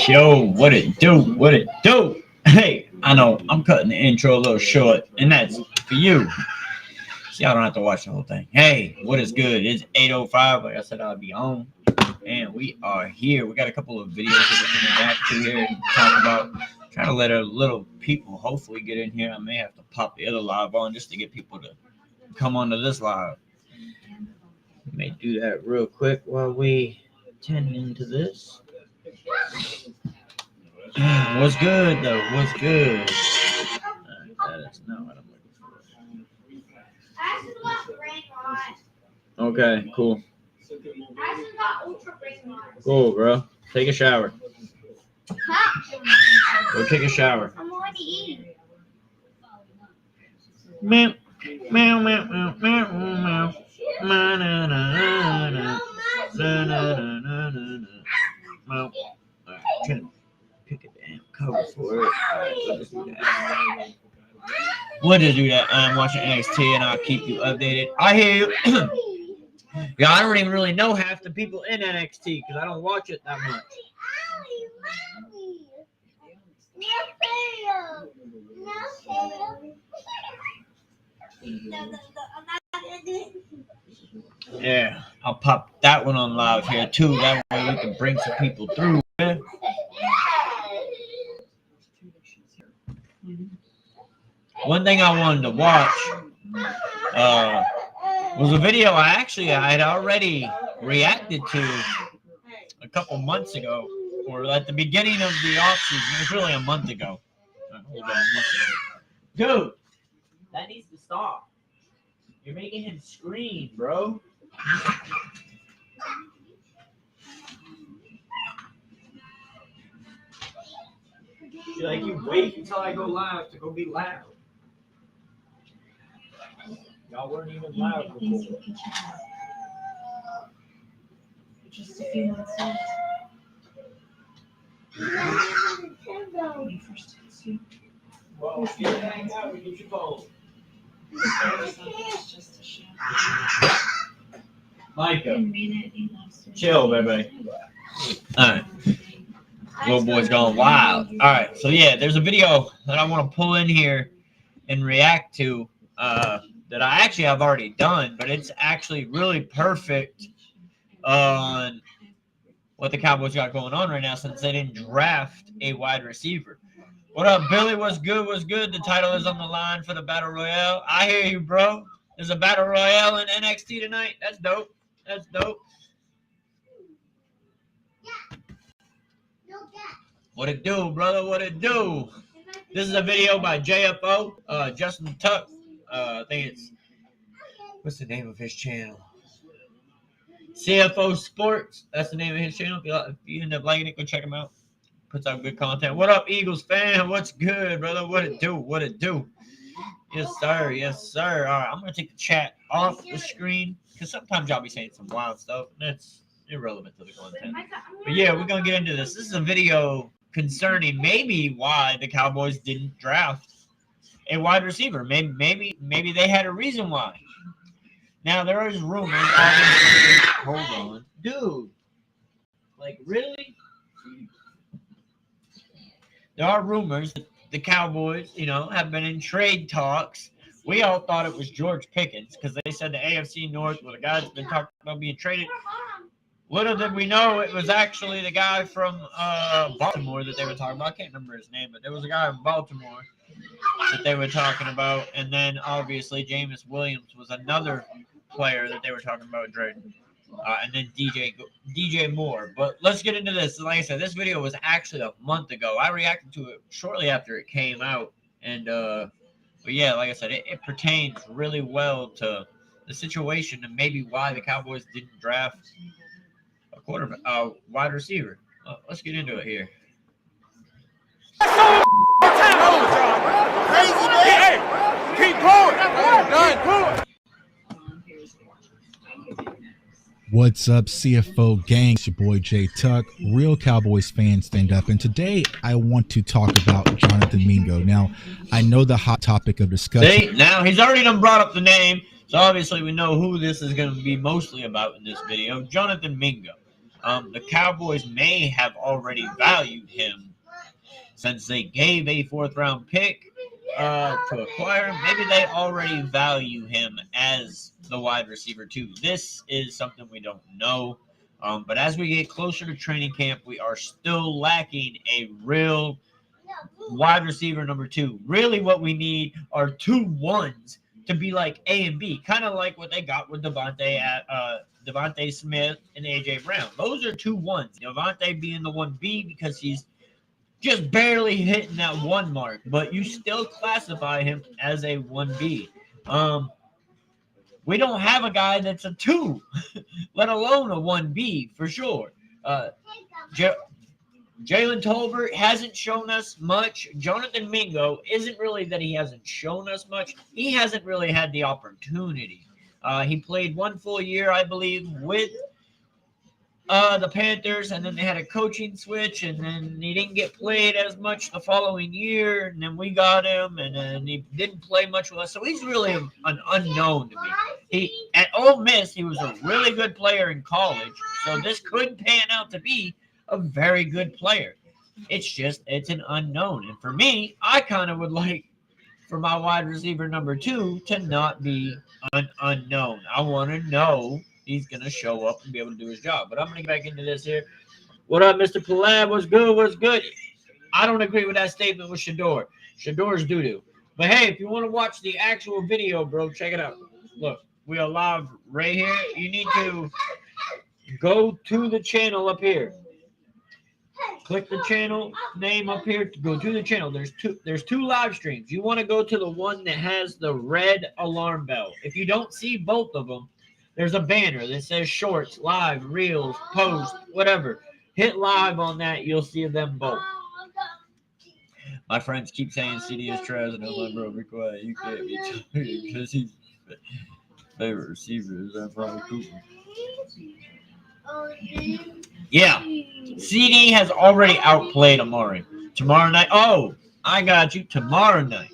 Yo, what it do? What it do? Hey, I know I'm cutting the intro a little short, and that's for you. See, I don't have to watch the whole thing. Hey, what is good? It's 8:05. Like I said, I'll be on, and we are here. We got a couple of videos that we're coming back to here and talk about. Trying to let a little people hopefully get in here. I may have to pop the other live on just to get people to come onto this live. May do that real quick while we tend into this. What's good though? What's good? That is not what I'm looking for. Okay, cool. Cool, bro. Take a shower. Go take a shower. I'm already eating. Meow, meow, meow, meow, meow, meow. Ma na na na. Na na na na na. Well, I'm trying to pick a damn cover for it. Alright, let's do that. We'll just do that. I'm watching NXT and I'll keep you updated. I hear you. Yeah, I don't even really know half the people in NXT because I don't watch it that much. Yeah, I'll pop that one on live here too. That way we can bring some people through. Yeah? One thing I wanted to watch was a video I had already reacted to a couple months ago, or at the beginning of the offseason. It was really a month ago. Hold on, dude, that needs to stop. You're making him scream, bro. You're like, you wait until I go live to go be loud. Y'all weren't even loud before. Just a few months left. Well, if you're hanging out, we get your phone. It's just a show. Micah, chill, baby. All right. Little boy's going wild. All right. So, yeah, there's a video that I want to pull in here and react to that I actually have already done, but it's actually really perfect on what the Cowboys got going on right now since they didn't draft a wide receiver. What up, Billy? What's good? What's good? The title is on the line for the Battle Royale. I hear you, bro. There's a Battle Royale in NXT tonight. That's dope. That's dope. What it do, brother? What it do? This is a video by JFO, Justin Tuck. I think it's, what's the name of his channel? CFO Sports. That's the name of his channel. If you end up liking it, go check him out. Puts out good content. What up, Eagles fan? What's good, brother? What it do? What it do? Yes, sir. Yes, sir. All right, I'm going to take the chat off the screen because sometimes y'all be saying some wild stuff, and that's irrelevant to the content. But, yeah, we're going to get into this. This is a video concerning maybe why the Cowboys didn't draft a wide receiver. Maybe they had a reason why. Now there is rumors. Hold on, dude. Like really? There are rumors that the Cowboys, have been in trade talks. We all thought it was George Pickens because they said the AFC North was the guy that's been talking about being traded. Little did we know it was actually the guy from Baltimore that they were talking about. I can't remember his name, but there was a guy in Baltimore that they were talking about. And then obviously Jameis Williams was another player that they were talking about trading. And then DJ Moore. But let's get into this. Like I said, this video was actually a month ago. I reacted to it shortly after it came out. And but yeah, like I said, it pertains really well to the situation and maybe why the Cowboys didn't draft a wide receiver. Let's get into it here. Crazy, man. Keep going. Done. What's up, CFO gang? It's your boy Jay Tuck. Real Cowboys fans, stand up. And today I want to talk about Jonathan Mingo. Now, I know the hot topic of discussion. See, now he's already done brought up the name, so obviously we know who this is going to be mostly about in this video. Jonathan Mingo. The Cowboys may have already valued him since they gave a 4th-round pick to acquire him. Maybe they already value him as the wide receiver too. This is something we don't know. But as we get closer to training camp, we are still lacking a real wide receiver number 2. Really what we need are 2 ones to be like A and B, kind of like what they got with Devontae Smith and AJ Brown. Those are 2 ones. Devontae being the 1B because he's just barely hitting that 1 mark, but you still classify him as a 1B. We don't have a guy that's a 2, let alone a 1B for sure. Jalen Tolbert hasn't shown us much. Jonathan Mingo isn't really that he hasn't shown us much. He hasn't really had the opportunity. He played 1 full year, I believe, with the Panthers, and then they had a coaching switch, and then he didn't get played as much the following year, and then we got him, and then he didn't play much with us. So he's really an unknown to me. At Ole Miss, he was a really good player in college, so this could pan out to be a very good player. It's an unknown. And for me, I kind of would like for my wide receiver number 2 to not be an unknown. I want to know he's going to show up and be able to do his job. But I'm going to get back into this here. What up, Mr. Palab? What's good? What's good? I don't agree with that statement with Shador. Shador's doo-doo. But hey, if you want to watch the actual video, bro, check it out. Look, we are live right here. You need to go to the channel up here. Click the channel name up here to go to the channel. There's two live streams. You want to go to the one that has the red alarm bell. If you don't see both of them, there's a banner that says shorts, live, reels, post, whatever. Hit live on that. You'll see them both. My friends keep saying CD is trash, and I'm like, bro, be quiet. You can't be talking because he's favorite receiver is probably Cooper. Yeah, CD has already outplayed Amari. Tomorrow night, I got you. Tomorrow night,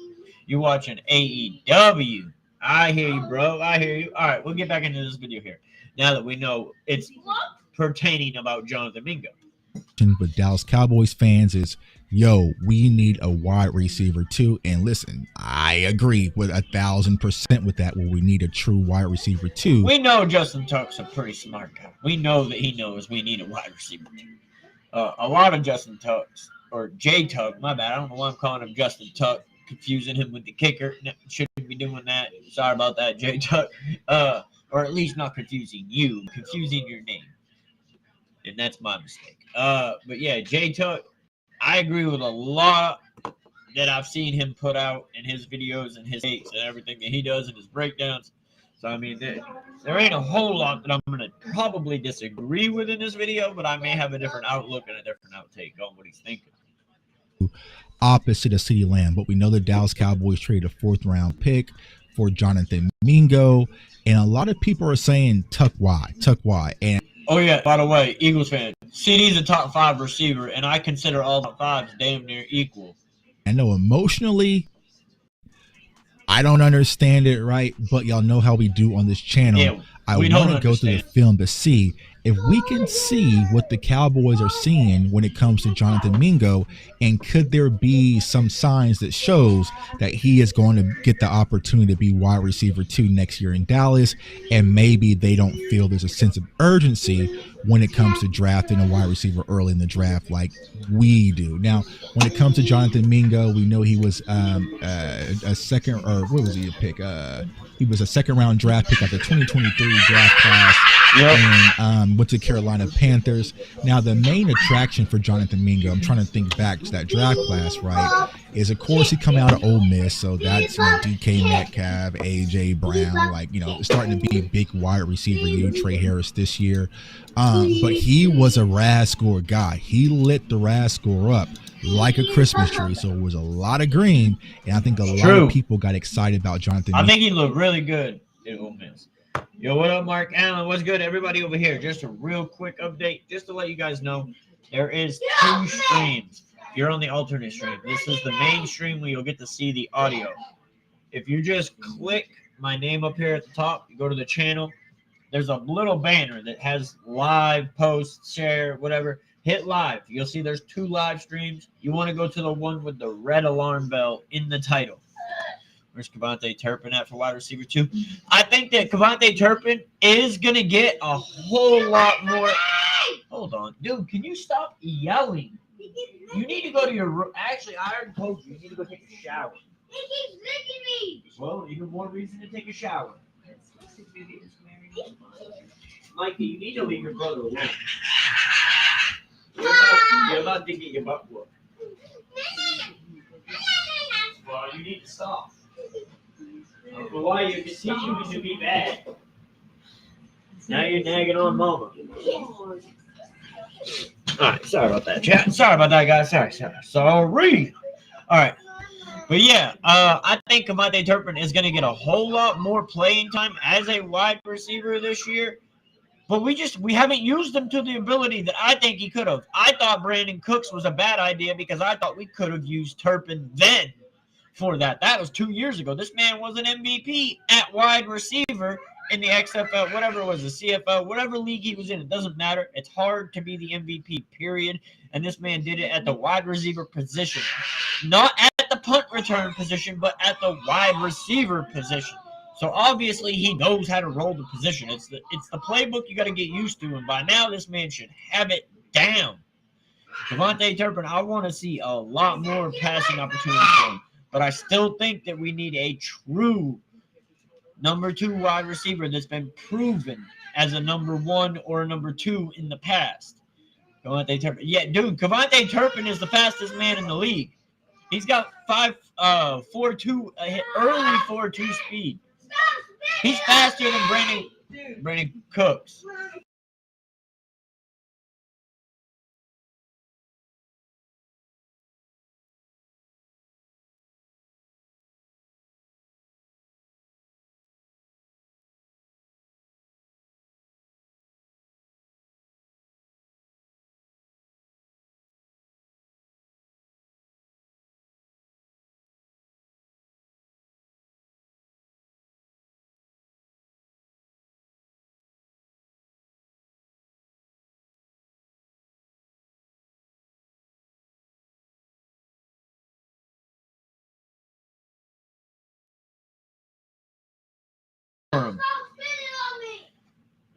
you're watching AEW. I hear you, bro. I hear you. All right, we'll get back into this video here. Now that we know it's pertaining about Jonathan Mingo. With Dallas Cowboys fans is, yo, we need a wide receiver too. And listen, I agree with 1,000% with that, where we need a true wide receiver too. We know Justin Tuck's a pretty smart guy. We know that he knows we need a wide receiver too. A lot of Justin Tucks, or J Tuck, my bad. I don't know why I'm calling him Justin Tuck, confusing him with the kicker. Shouldn't be doing that. Sorry about that, J Tuck. Or at least not confusing you, confusing your name. And that's my mistake. But yeah, J Tuck, I agree with a lot that I've seen him put out in his videos and his takes and everything that he does in his breakdowns. So, I mean, there ain't a whole lot that I'm going to probably disagree with in this video, but I may have a different outlook and a different outtake on what he's thinking. Opposite of CeeDee Lamb, but we know the Dallas Cowboys traded a 4th-round pick for Jonathan Mingo, and a lot of people are saying Tuck why. And oh yeah, by the way, Eagles fan, CD's a top 5 receiver, and I consider all top 5s damn near equal. I know emotionally I don't understand it, right? But y'all know how we do on this channel. Yeah, I we want don't to go through the understand. film to see if we can see what the Cowboys are seeing when it comes to Jonathan Mingo, and could there be some signs that shows that he is going to get the opportunity to be wide receiver 2 next year in Dallas, and maybe they don't feel there's a sense of urgency when it comes to drafting a wide receiver early in the draft like we do. Now, when it comes to Jonathan Mingo, we know he was a second, or what was he a pick? He was a second round draft pick of the 2023 draft class. Yep. And went to Carolina Panthers. Now, the main attraction for Jonathan Mingo, I'm trying to think back to that draft class, right, is of course he coming out of Ole Miss, so that's DK Metcalf, AJ Brown, like, starting to be big wide receiver. Trey Harris this year, but he was a RAS score guy. He lit the RAS score up like a Christmas tree, so it was a lot of green, and I think a lot of people got excited about Jonathan Mingo. I think he looked really good in Ole Miss. Yo, what up, Mark Allen? What's good, everybody over here? Just a real quick update, just to let you guys know, there is 2 streams. You're on the alternate stream. This is the main stream where you'll get to see the audio. If you just click my name up here at the top, you go to the channel, there's a little banner that has live, post, share, whatever. Hit live. You'll see there's 2 live streams. You want to go to the one with the red alarm bell in the title. Where's Kavontae Turpin at for wide receiver 2? I think that Kavontae Turpin is going to get a whole lot more. Hold on. Dude, can you stop yelling? You need to go to your room. Actually, I already told you. You need to go take a shower. He keeps licking me. Well, even more reason to take a shower. Mikey, you need to leave your brother alone. You're about to get your butt whooped. Well, you need to stop. Uncle why you're continuing to be bad. Now you're nagging on mama. Alright, sorry about that, chat. Sorry about that, guys. Sorry. Alright. But yeah, I think Kavontae Turpin is going to get a whole lot more playing time as a wide receiver this year. But we haven't used him to the ability that I think he could have. I thought Brandon Cooks was a bad idea because I thought we could have used Turpin then for that. That was 2 years ago. This man was an MVP at wide receiver in the XFL, whatever it was, the CFL, whatever league he was in. It doesn't matter. It's hard to be the MVP, period. And this man did it at the wide receiver position. Not at the punt return position, but at the wide receiver position. So obviously he knows how to roll the position. It's the playbook you got to get used to, and by now this man should have it down. Kavontae Turpin, I want to see a lot more passing opportunities for him, but I still think that we need a true number 2 wide receiver that's been proven as a number 1 or a number 2 in the past. Kavontae Turpin, yeah, dude, Kavontae Turpin is the fastest man in the league. He's got 4.2 early 4.2 speed. He's faster than Brandon Cooks.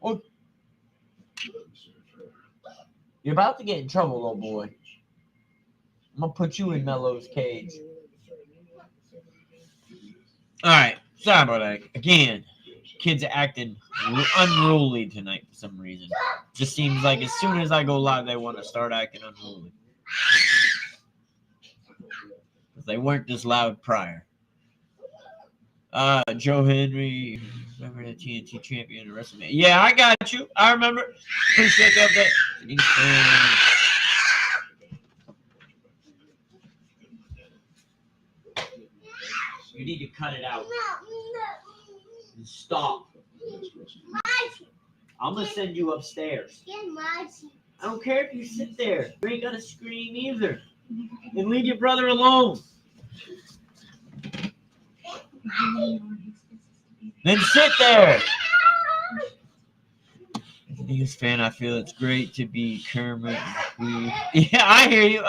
Well, you're about to get in trouble, little boy. I'm going to put you in Mello's cage. All right. Sorry about that. Again, kids are acting unruly tonight for some reason. Just seems like as soon as I go live, they want to start acting unruly. Because they weren't this loud prior. Joe Henry, remember the TNT champion and WrestleMania? Yeah, I got you. I remember. Appreciate the update. You need to cut it out. Stop. I'm gonna send you upstairs. I don't care if you sit there. You ain't gonna scream either. And leave your brother alone. Then sit there. As a Eagles fan, I feel it's great to be Kermit. Yeah, I hear you.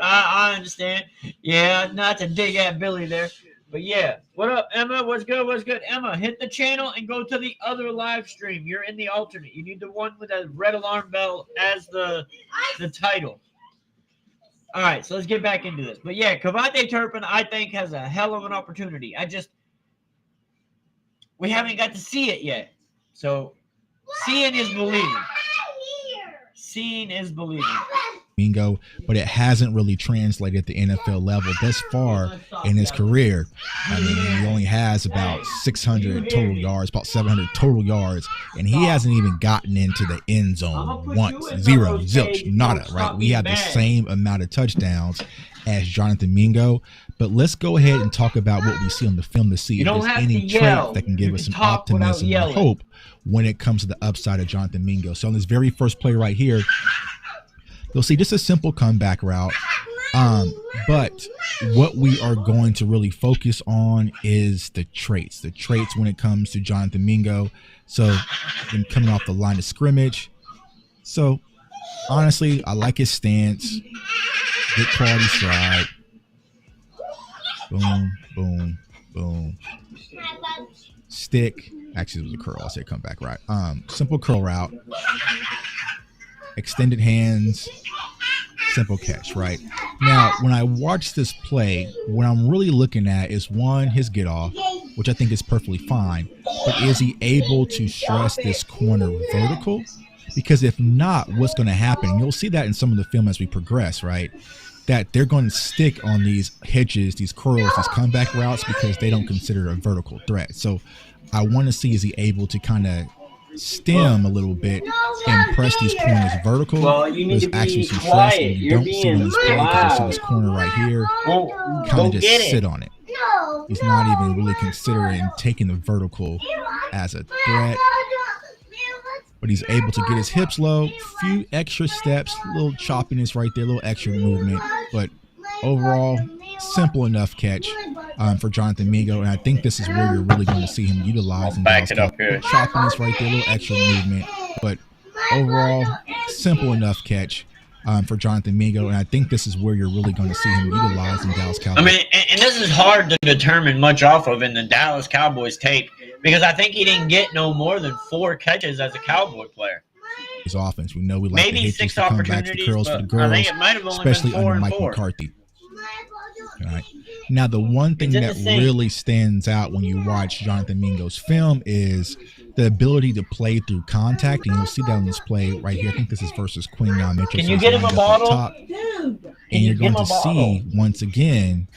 I understand. Yeah, not to dig at Billy there. But yeah, what up, Emma? What's good? Emma, hit the channel and go to the other live stream. You're in the alternate. You need the one with a red alarm bell as the title. All right, so let's get back into this. But yeah, Cavante Turpin, I think, has a hell of an opportunity. We haven't got to see it yet. So seeing is believing. Seeing is believing. Mingo, but it hasn't really translated at the NFL level thus far in his career. I mean, he only has about 600 total yards, about 700 total yards, and he hasn't even gotten into the end zone once. Zero, zilch, nada, right? We have the same amount of touchdowns as Jonathan Mingo, but let's go ahead and talk about what we see on the film to see if there's any traits that can give us some optimism or hope when it comes to the upside of Jonathan Mingo. So on this very first play right here, you'll see just a simple comeback route. But what we are going to really focus on is the traits when it comes to Jonathan Mingo. So him coming off the line of scrimmage. So honestly, I like his stance. Good quality stride. Boom, boom, boom. Stick. Actually, it was a curl. I'll say come back right. Simple curl route. Extended hands, simple catch, right? Now, when I watch this play, what I'm really looking at is one, his get off, which I think is perfectly fine, but is he able to stress this corner vertical? Because if not, what's going to happen? And you'll see that in some of the film as we progress, right? That they're going to stick on these hitches, these curls, these comeback routes because they don't consider it a vertical threat. So I want to see, is he able to kind of stem a little bit and press these corners vertical. There's actually some stress and you don't see on this play because you see this corner right here kind of just sit on it. He's not even really considering taking the vertical as a threat, but he's able to get his hips low, few extra steps, little choppiness right there, little extra movement, but overall simple enough catch for Jonathan Mingo, and I think this is where you're really going to see him utilizing choppiness right there, little extra movement, but overall simple enough catch for Jonathan Mingo, and I think this is where you're really going to see him utilizing Dallas Cowboys. I mean, and this is hard to determine much off of in the Dallas Cowboys tape because I think he didn't get no more than 4 catches as a Cowboy player. His offense, we know we like maybe the hitches 6 to come back to curls for the girls, I think it might have only especially been 4 under and Mike 4. McCarthy. All right. Now, the one thing that really stands out when you watch Jonathan Mingo's film is the ability to play through contact, and you'll see that on this play right here. I think this is versus Quinyon Mitchell. Can you get him a bottle? And you're going to see, once again,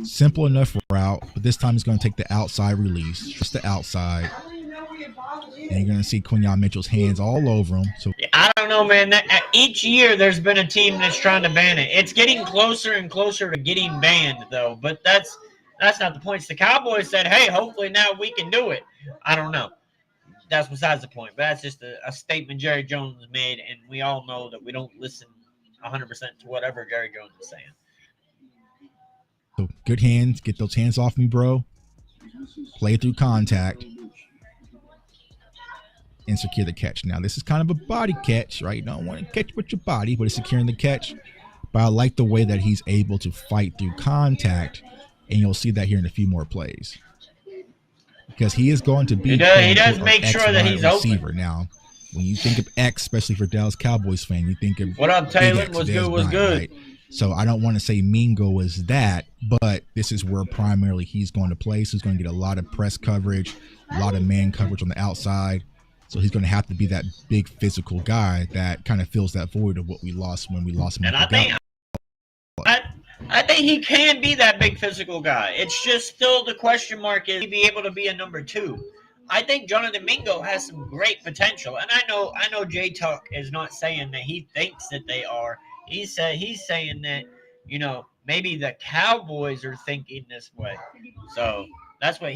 simple enough route, but this time he's going to take the outside release, just the outside. And you're going to see Quinyon Mitchell's hands all over him. So I don't know, man. Each year there's been a team that's trying to ban it. It's getting closer and closer to getting banned, though. But that's not the point. The Cowboys said, hey, hopefully now we can do it. I don't know. That's besides the point. But that's just a statement Jerry Jones made, and we all know that we don't listen 100% to whatever Jerry Jones is saying. So good hands. Get those hands off me, bro. Play through contact. And secure the catch. Now, this is kind of a body catch, right? You don't want to catch with your body, but it's securing the catch. But I like the way that he's able to fight through contact, and you'll see that here in a few more plays. Because he is going to be he does make sure that he's receiver. open. Now, when you think of X, especially for Dallas Cowboys fan, you think of what up, Taylor? Was good. Right? So I don't want to say Mingo is that, but this is where primarily he's going to play. So he's going to get a lot of press coverage, a lot of man coverage on the outside. So he's going to have to be that big physical guy that kind of fills that void of what we lost when we lost Michael Gallup. I think he can be that big physical guy. It's just still the question mark is he be able to be a number 2. I think Jonathan Mingo has some great potential, and I know Jay Tuck is not saying that he thinks that they are. He's saying that, you know, maybe the Cowboys are thinking this way. So that's what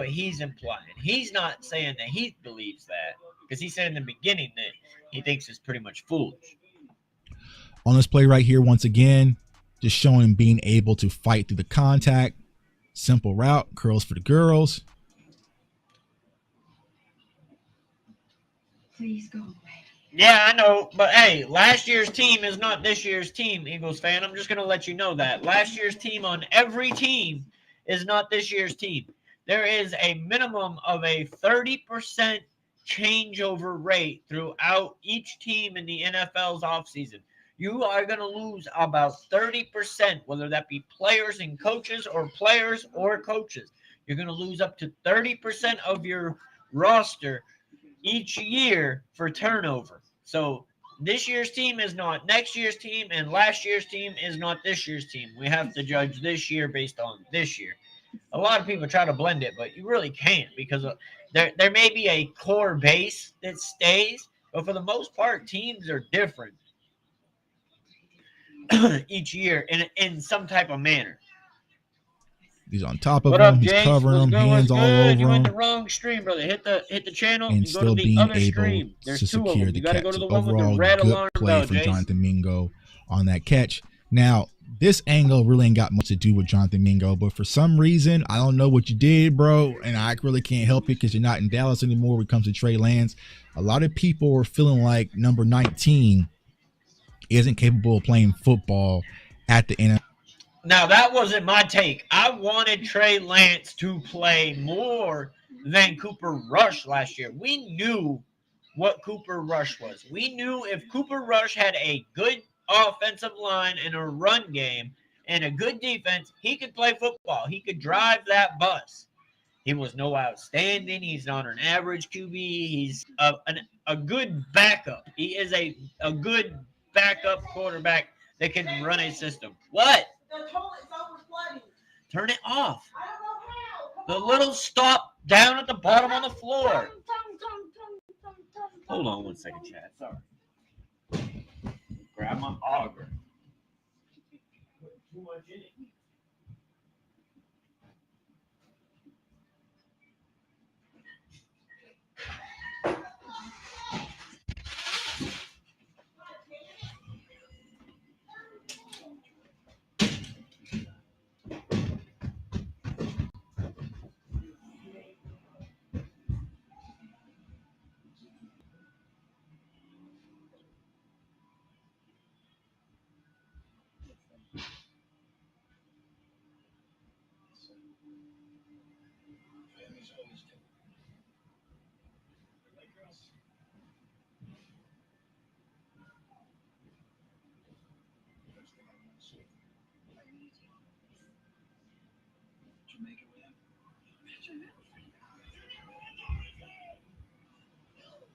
he's implying. He's not saying that he believes that, because he said in the beginning that he thinks it's pretty much foolish. On this play right here, once again, just showing him being able to fight through the contact, Simple route, curls for the girls. Please go away. Yeah, I know, but hey, last year's team is not this year's team, Eagles fan. I'm just going to let you know that. Last year's team on every team is not this year's team. There is a minimum of a 30% changeover rate throughout each team in the NFL's offseason. You are going to lose about 30%, whether that be players and coaches or players or coaches. You're going to lose up to 30% of your roster each year for turnover. So this year's team is not next year's team, and last year's team is not this year's team. We have to judge this year based on this year. A lot of people try to blend it, but you really can't, because there may be a core base that stays, but for the most part, teams are different each year in some type of manner. He's on top of What him. up, He's Jace? covering him, hands all over You in the him, wrong stream, brother. Hit the channel and and go to still the being other able stream. There's to two of secure them. the You got to catch. go to the So one with the overall, red good alarm play bell, from Jace. Jonathan Mingo on that catch. Now, this angle really ain't got much to do with Jonathan Mingo, but for some reason, I don't know what you did, bro, and I really can't help it because you're not in Dallas anymore when it comes to Trey Lance. A lot of people are feeling like number 19 isn't capable of playing football at the NFL. Now, that wasn't my take. I wanted Trey Lance to play more than Cooper Rush last year. We knew what Cooper Rush was. We knew if Cooper Rush had a good offensive line and a run game and a good defense, he could play football. He could drive that bus. He was no outstanding. He's not an average QB. He's a good backup. He is a good backup quarterback that can run a system. What? The toilet's overflowing. Turn it off. I don't know how. The little stop down at the bottom on the floor. Hold on one second, Chad. Sorry. Grab my auger. Too much in it.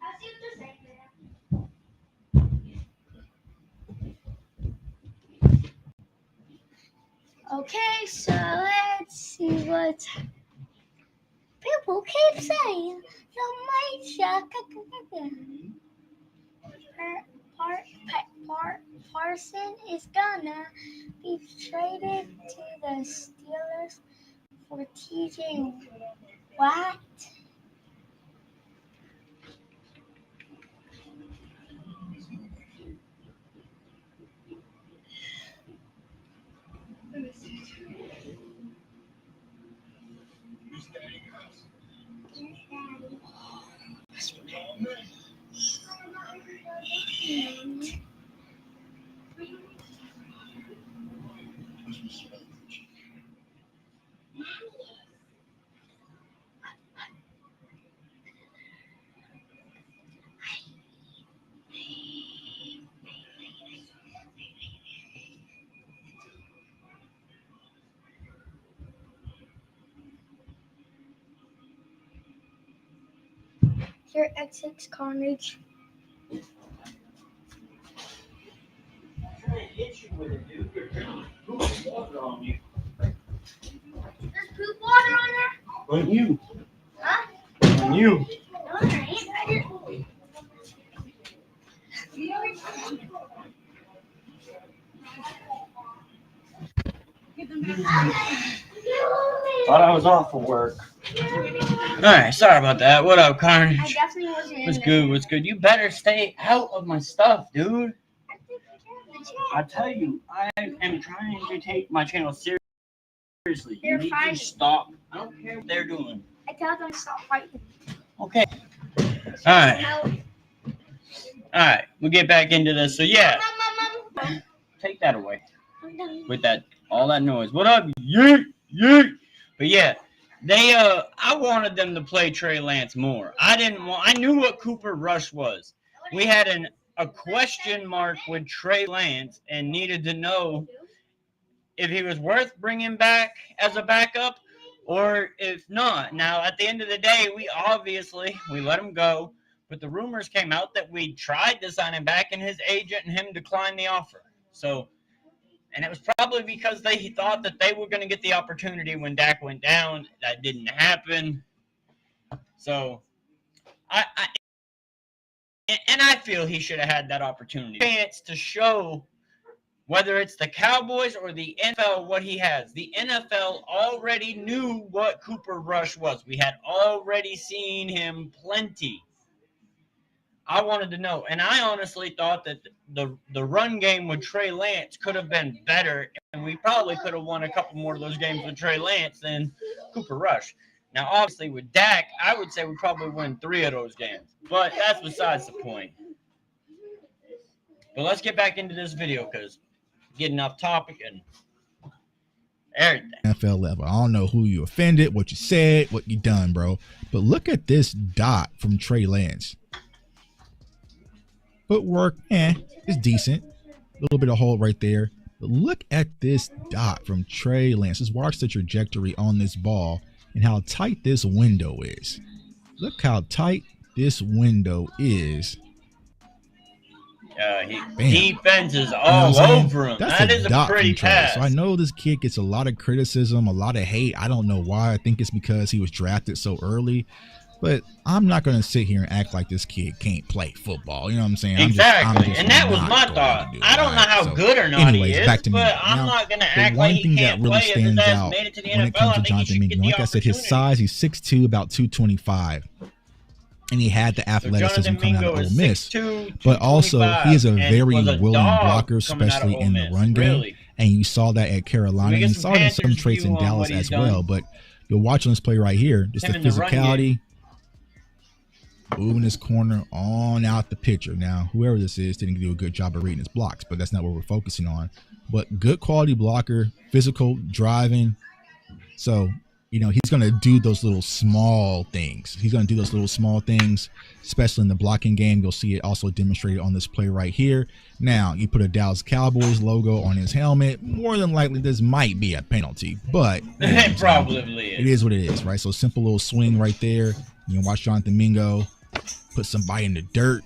I see what you're saying, man. Okay, so let's see what people keep saying. Parson is gonna be traded to the Steelers for TJ Watt. Here exits Carnage. Poop water on you. There's poop water on there? On you. Huh? On you. No, there ain't. I didn't. Thought I was off for work. Alright, sorry about that. What up, Carnage? I definitely wasn't in What's there. good? What's good? You better stay out of my stuff, dude. I tell you, I am trying to take my channel seriously. Seriously, They're you need fighting. to stop. I don't care what they're doing. I told them to stop fighting. Okay. Alright. Alright. We'll get back into this. So yeah. Mom. Take that away. I'm done. With that all that noise. What up? Yeet, yeet. But yeah, they I wanted them to play Trey Lance more. I knew what Cooper Rush was. We had a question mark with Trey Lance and needed to know if he was worth bringing back as a backup or if not. Now, at the end of the day, we let him go, but the rumors came out that we tried to sign him back and his agent and him declined the offer. So, and it was probably because they thought that they were going to get the opportunity when Dak went down. That didn't happen. So, I feel he should have had that opportunity. Chance to show whether it's the Cowboys or the NFL what he has. The NFL already knew what Cooper Rush was. We had already seen him plenty. I wanted to know, and I honestly thought that the run game with Trey Lance could have been better, and we probably could have won a couple more of those games with Trey Lance than Cooper Rush. Now, obviously, with Dak, I would say we probably win 3 of those games, but that's besides the point. But let's get back into this video because getting off topic and everything. NFL level. I don't know who you offended, what you said, what you done, bro. But look at this dot from Trey Lance. Footwork, it's decent. A little bit of hold right there. But look at this dot from Trey Lance. Just watch the trajectory on this ball and how tight this window is. Look how tight this window is. Defense is all over him. That is a pretty pass. So I know this kid gets a lot of criticism, a lot of hate. I don't know why. I think it's because he was drafted so early. But I'm not going to sit here and act like this kid can't play football. You know what I'm saying? Exactly. And that was my thought. I don't know how good or not he is, but I'm not going to act like he can't play if his ass made it to the NFL. When it comes to Jonathan Mingo, like I said, his size, he's 6'2", about 225. And he had the athleticism coming out of Ole Miss. But also, he is a very willing blocker, especially in the run game. And you saw that at Carolina. And you saw some traits in Dallas as well. But you're watching this play right here. Just the physicality. Moving this corner on out the picture. Now, whoever this is didn't do a good job of reading his blocks, but that's not what we're focusing on. But good quality blocker, physical, driving. So, you know, he's going to do those little small things. He's going to do those little small things, especially in the blocking game. You'll see it also demonstrated on this play right here. Now, you put a Dallas Cowboys logo on his helmet. More than likely, this might be a penalty, but it probably is. It is what it is, right? So, simple little swing right there. You can watch Jonathan Mingo put somebody in the dirt,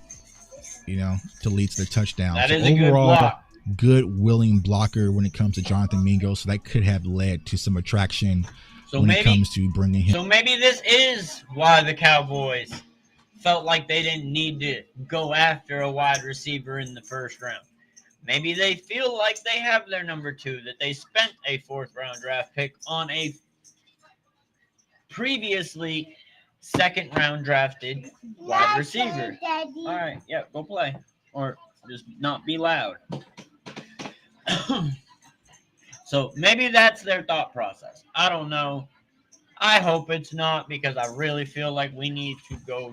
you know, to lead to the touchdown. That is a good block. Good willing blocker when it comes to Jonathan Mingo. So that could have led to some attraction when it comes to bringing him. So maybe this is why the Cowboys felt like they didn't need to go after a wide receiver in the first round. Maybe they feel like they have their number 2, that they spent a 4th-round draft pick on a previously second-round drafted wide receiver. All right, yeah, go play. Or just not be loud. So maybe that's their thought process. I don't know. I hope it's not, because I really feel like we need to go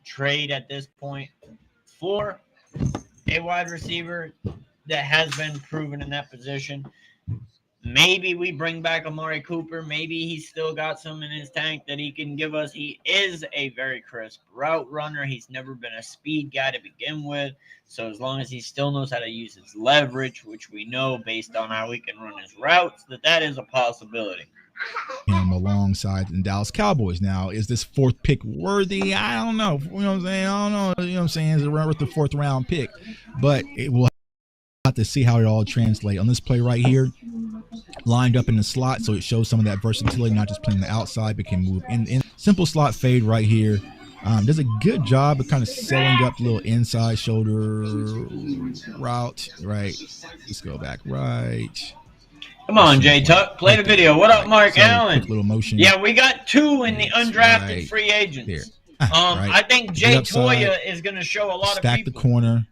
trade at this point for a wide receiver that has been proven in that position. Maybe we bring back Amari Cooper. Maybe he's still got some in his tank that he can give us. He is a very crisp route runner. He's never been a speed guy to begin with. So as long as he still knows how to use his leverage, which we know based on how he can run his routes, that is a possibility. Him alongside the Dallas Cowboys. Now, is this 4th pick worthy? I don't know. You know what I'm saying? I don't know. You know what I'm saying? Is it worth the 4th round pick? But it will have to see how it all translates. On this play right here, lined up in the slot, so it shows some of that versatility, not just playing the outside, but can move in. Simple slot fade right here. Does a good job of kind of selling up the little inside shoulder route. Right. Let's go back right. Come on, J Tuck. Play the video. What up, Mark Allen? Quick little motion. Yeah, we got 2 in the undrafted free agents. There. I think Jay Toya is going to show a lot of people. Stack the corner.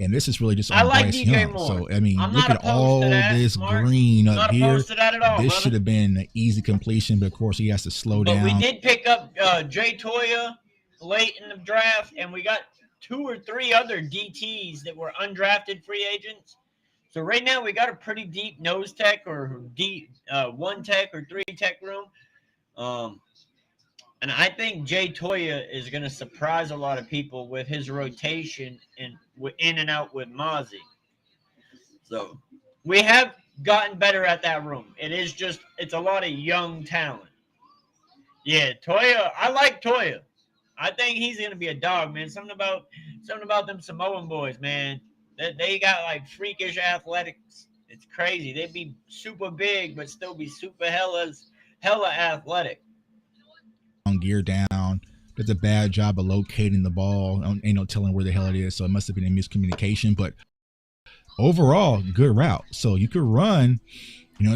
And this is really just I on like Bryce DJ Young. Moore. So, I mean, I'm look not at all opposed to that, this Mark. green I'm up not here. opposed to that at all, This brother. should have been an easy completion, but of course he has to slow But down. we did pick up Jay Toya late in the draft, and we got 2 or 3 other DTs that were undrafted free agents. So right now we got a pretty deep nose tech or deep 1 tech or 3 tech room. And I think Jay Toya is going to surprise a lot of people with his rotation in and out with Mozzie. So we have gotten better at that room. It's a lot of young talent. Yeah, Toya, I like Toya. I think he's going to be a dog, man. Something about them Samoan boys, man. They got like freakish athletics. It's crazy. They'd be super big, but still be super hella athletic. Gear down. Does a bad job of locating the ball. Ain't no telling where the hell it is. So it must have been a miscommunication. But overall, good route. So you could run,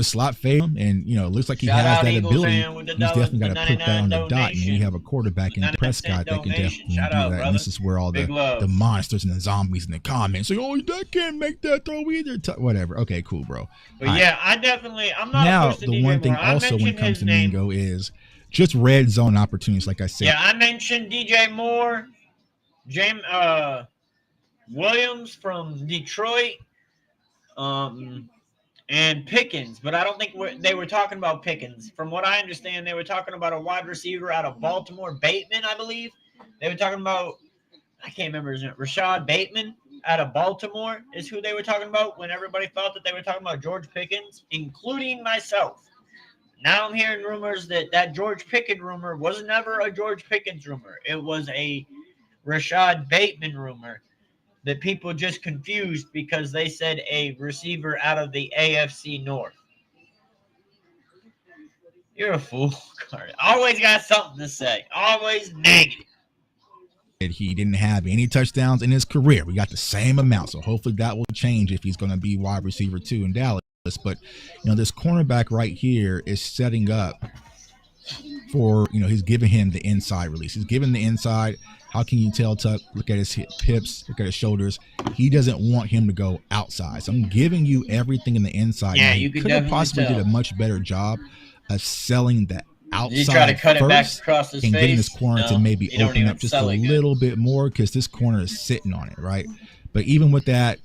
slot fade him, and it looks like he has that ability. He's definitely got to put that on the dot. And we have a quarterback in Prescott that can definitely do that. And this is where all the monsters and the zombies in the comments say, "Oh, that can't make that throw either." Whatever. Okay, cool, bro. But yeah, I'm not now opposed to the DJ one thing Moore. I also when it mentioned comes his to name. Mingo is just red zone opportunities, like I said. Yeah, I mentioned DJ Moore, James Williams from Detroit, and Pickens, but I don't think they were talking about Pickens. From what I understand, they were talking about a wide receiver out of Baltimore, Bateman, I believe. They were talking about, I can't remember his name, Rashad Bateman out of Baltimore is who they were talking about when everybody thought that they were talking about George Pickens, including myself. Now I'm hearing rumors that George Pickens rumor was never a George Pickens rumor. It was a Rashad Bateman rumor that people just confused because they said a receiver out of the AFC North. You're a fool, Carter. Always got something to say. Always negative. He didn't have any touchdowns in his career. We got the same amount, so hopefully that will change if he's going to be wide receiver 2 in Dallas. But this cornerback right here is setting up for he's giving him the inside release. He's giving the inside. How can you tell, Tuck? Look at his hips, look at his shoulders. He doesn't want him to go outside. So I'm giving you everything in the inside. Yeah, now, you could have possibly tell. did a much better job of selling the outside. You try to cut it back across his and face. getting this corner to maybe you don't open even up just a sell it good. little bit more because this corner is sitting on it, right? But even with that,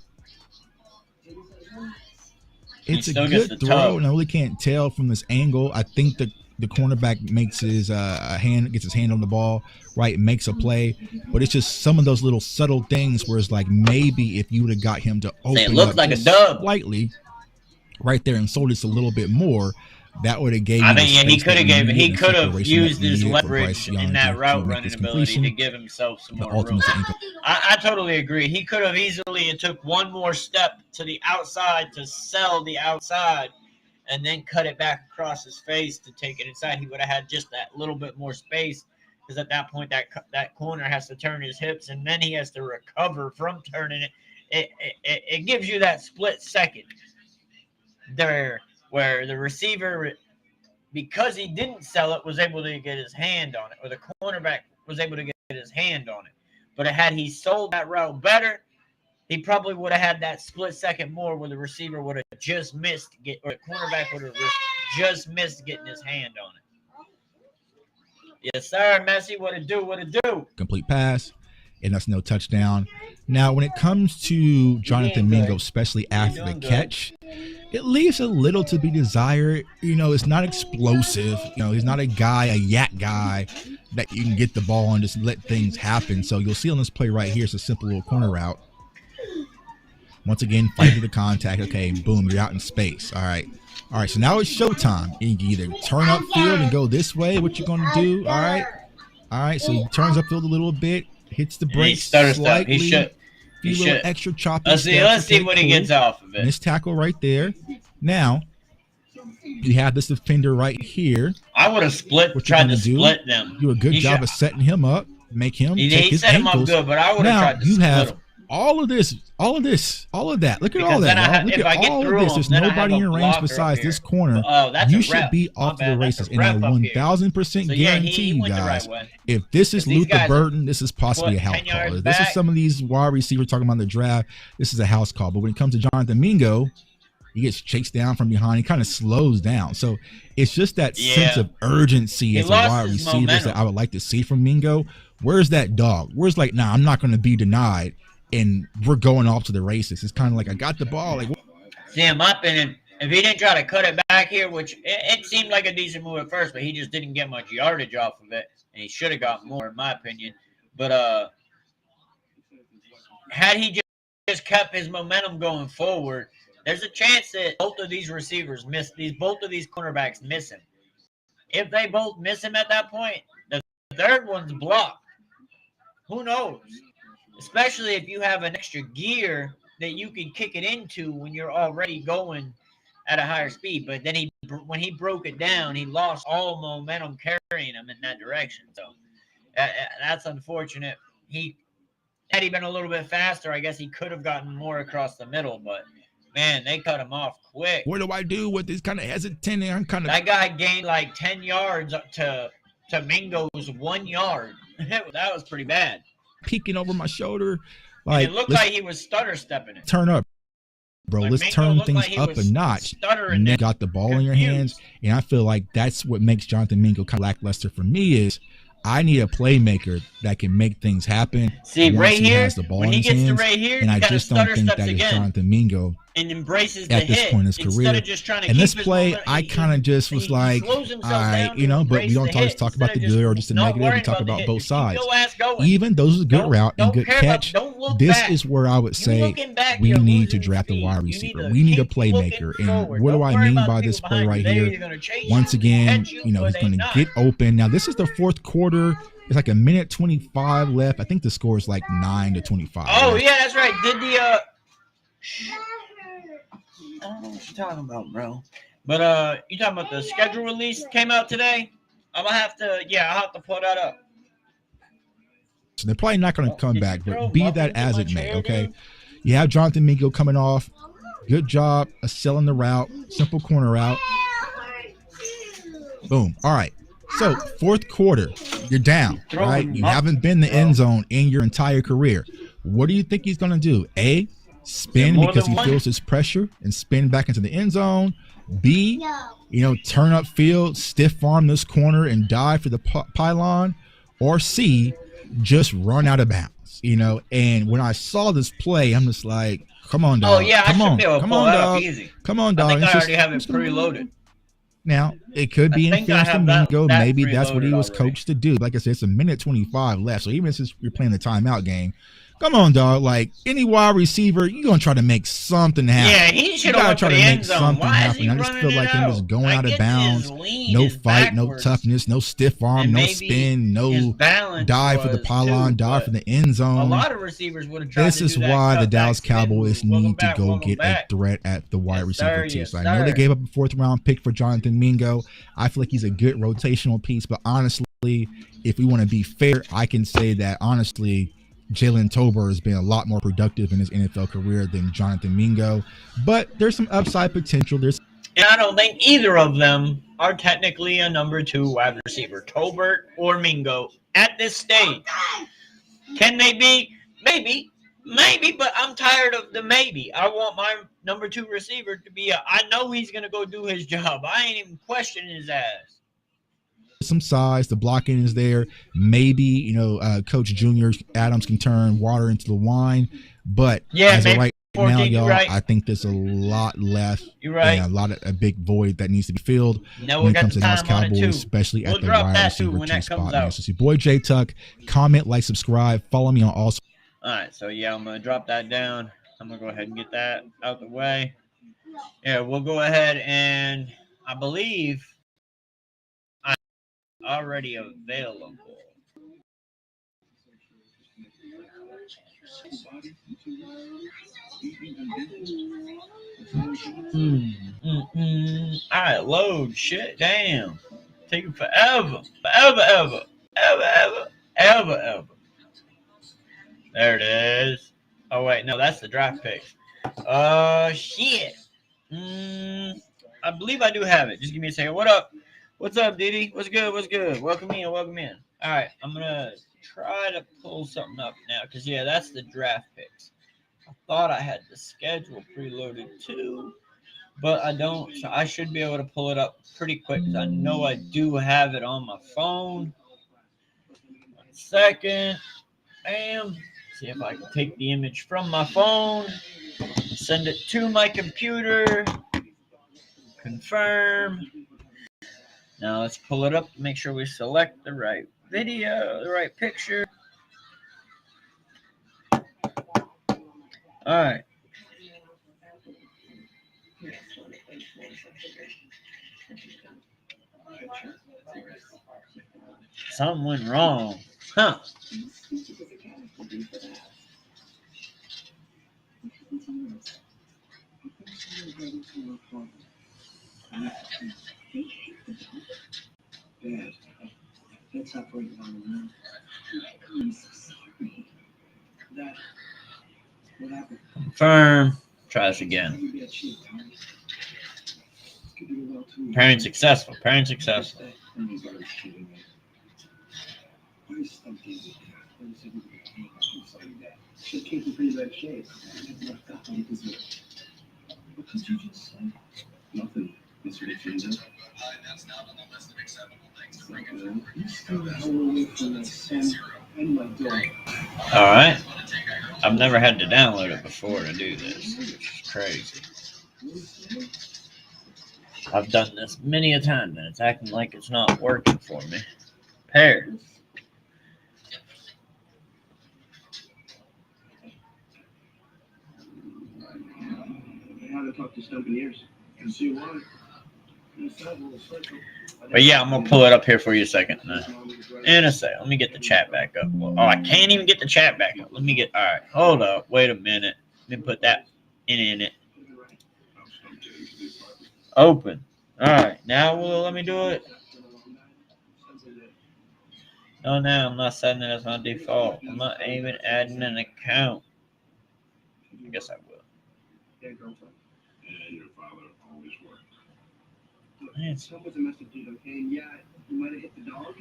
it's a good throw, and I really can't tell from this angle. I think the cornerback makes his gets his hand on the ball, right, makes a play, but it's just some of those little subtle things where it's like maybe if you would have got him to open up like just a dub slightly right there and sold us a little bit more, that would have gave. I mean, yeah, he could have used his leverage in that route running ability to give himself some more room. I totally agree. He could have easily took one more step to the outside to sell the outside and then cut it back across his face to take it inside. He would have had just that little bit more space because at that point that corner has to turn his hips and then he has to recover from turning it. It gives you that split second there where the receiver, because he didn't sell it, was able to get his hand on it, or the cornerback was able to get his hand on it. But had he sold that route better, he probably would have had that split second more where the receiver would have just missed, or the cornerback would have just missed getting his hand on it. Yes, sir, Messi, what it do? Complete pass, and that's no touchdown. Now, when it comes to Jonathan Mingo, especially after the catch, it leaves a little to be desired. It's not explosive. He's not a yak guy that you can get the ball and just let things happen. So you'll see on this play right here, it's a simple little corner route. Once again, fight to the contact. Okay, boom, you're out in space. All right, so now it's showtime. You can either turn upfield and go this way. What you going to do? All right, so he turns upfield a little bit, hits the brakes slightly. He should. Extra choppy. Let's see what he gets off of it. This tackle right there. Now, you have this defender right here. I would have tried to split them. Do a good job of setting him up, make him take his set ankles. him up good, but I would have tried to split him. all of this, all of that. Look at Because all then that. Look if I at get all through of this. them, There's then I have nobody a in range blocker up besides here. this corner. Oh, that's You a should ref. be My off to the bad, that's races. a And I ref up here. 1000% So, yeah, guarantee he you went the guys, right way. if this is If these Luther guys are, Burton, this is possibly a house 10 yards call. This back. is some of these wide receivers talking about in the draft. This is a house call. But when it comes to Jonathan Mingo, he gets chased down from behind. He kind of slows down. So it's just that sense of urgency as a wide receivers that I would like to see from Mingo. Where's that dog? Where's like, nah, I'm not going to be denied, and we're going off to the races. It's kind of like, I got the ball. Like, see, in my opinion, if he didn't try to cut it back here, which it seemed like a decent move at first, but he just didn't get much yardage off of it, and he should have got more, in my opinion. But had he just kept his momentum going forward, there's a chance that both of these receivers both of these cornerbacks miss him. If they both miss him at that point, the third one's blocked. Who knows? Especially if you have an extra gear that you can kick it into when you're already going at a higher speed. But then when he broke it down, he lost all momentum carrying him in that direction. So that's unfortunate. Had he been a little bit faster, I guess he could have gotten more across the middle, but man, they cut him off quick. what do I do with this kind of hesitant? I'm kind of That guy gained like 10 yards to Mingo's 1 yard. That was pretty bad. peeking over my shoulder. And Like, it looked let's like he was stutter stepping it. turn up, bro. Like, Let's Mingo turn looked things like he up was a notch. stuttering And then it. got the ball in your hands, and I feel like that's what makes Jonathan Mingo kind of lackluster for me. Is I need a playmaker that can make things happen. See, once right he here, has the ball when in he his gets to hands, right here, and he I kind of just don't stutter think steps that is again Jonathan Mingo and embraces the at this hit point in his instead career. of just trying to And keep this his play, momentum. I kind of just was he like, slows all himself right, down you know, to but we embrace don't the always hit talk about the instead of good or just the not negative. We worrying talk about the about hit. both Just keep sides. your ass going. Even those is a good route and Don't good care about- catch. don't look This back. is where I would You say looking back, we you're need to losing draft a speed. wide You receiver. need We need a to keep looking playmaker. And forward. what do Don't I worry mean about by the this people play behind right you. They're here? either gonna chase Once you, again, catch you, you know, or he's they going to not. get open. Now, this is the fourth quarter. It's like a minute 25 left. I think the score is like 9-25. Oh, right? yeah, that's right. Did the I don't know what you're talking about, bro. But you talking about the schedule release came out today? I'm gonna have to, I'll have to pull that up. So they're probably not going to come Did you back, throw but be muffins that in as my it may, chair, okay? dude? You have Jonathan Mingo coming off. Good job of selling the route. Simple corner route. Boom. All right. So, fourth quarter, you're down, right? You haven't been in the end zone in your entire career. What do you think he's going to do? A, spin because he feels his pressure and spin back into the end zone. B, turn up field, stiff arm this corner and dive for the pylon. Or C, just run out of bounds, And when I saw this play, I'm just like, come on, dog. Oh, yeah, come I should on, be able to come pull on, that up dog. easy. Come on, dog. I think It's I already just- have it preloaded. Now, it could be I in think I fairness to have that Mingo. Maybe that's what he preloaded was already. coached to do. Like I said, it's a minute 25 left. So even since you're playing the timeout game, come on, dog. Like any wide receiver, you're going to try to make something happen. Yeah, he should have went try for to the make end zone. something Why is he happen. I just running feel like it him out? just going I out of get bounds. his lean, No his fight, no backwards, toughness, no stiff arm, and no maybe spin, his no balance dive for the was pylon, too, dive but for the end zone. A lot of receivers would have tried This to is do that why the cutback Dallas spin Cowboys move. Welcome need to back, go welcome get back. a threat at the wide Yes, receiver sir, too. yes, So I know they sir. gave up a fourth round pick for Jonathan Mingo. I feel like he's a good rotational piece, but honestly, if we want to be fair, I can say that honestly, Jalen Tolbert has been a lot more productive in his NFL career than Jonathan Mingo. But there's some upside potential. And I don't think either of them are technically a number 2 wide receiver, Tolbert or Mingo, at this stage. Can they be? Maybe, but I'm tired of the maybe. I want my number 2 receiver to be I know he's going to go do his job. I ain't even questioning his ass. Some size, the blocking is there. Maybe, Coach Junior Adams can turn water into the wine. But as of right now, y'all, right. I think there's a lot left. You're right. And a big void that needs to be filled No, when we it got comes the to Dallas time on it, Cowboys, too. especially We'll at the drop wide that, too, receiver when 2 that spot. comes Man. out. So it's your boy J Tuck. Comment, like, subscribe. Follow me on all. All right, so I'm going to drop that down. I'm going to go ahead and get that out the way. Yeah, we'll go ahead and I believe I'm already available. All right, load. Shit, damn. Taking forever. Ever. There it is. Oh wait, no, that's the draft picks. Shit. I believe I do have it. Just give me a second. What up? What's up, Diddy? What's good? What's good? Welcome in. Welcome in. All right, I'm gonna try to pull something up now because yeah, that's the draft picks. I thought I had the schedule preloaded too, but I don't. So I should be able to pull it up pretty quick because I know I do have it on my phone. 1 second. Bam. See if I can take the image from my phone, send it to my computer, confirm. Now let's pull it up to make sure we select the right video, the right picture. All right. Something went wrong. Huh. Dad, that's not going on. I'm so sorry. Dad, what happened? Confirm. Try this again. Parent successful. Parent successful. She came in pretty bad shape. What did you just say? Nothing. Mr. Defender. That's not on the list of acceptable things to bring in. You stay the hell away from my son and my dog. All right. I've never had to download it before to do this, which is crazy. I've done this many a time, and it's acting like it's not working for me. Pair. I haven't talked to Stump in years. Can see why. But yeah, I'm gonna pull it up here for you a second. In a sec. Let me get the chat back up. Oh, I can't even get the chat back up. Let me get. All right, hold up. Wait a minute. Let me put that in it. Open. All right. Now, let me do it. No, now I'm not setting it as my default. I'm not even adding an account. I guess I will. And your father always worked. Man, Stump was a messed up dude, okay? And yeah, you might have hit the dog,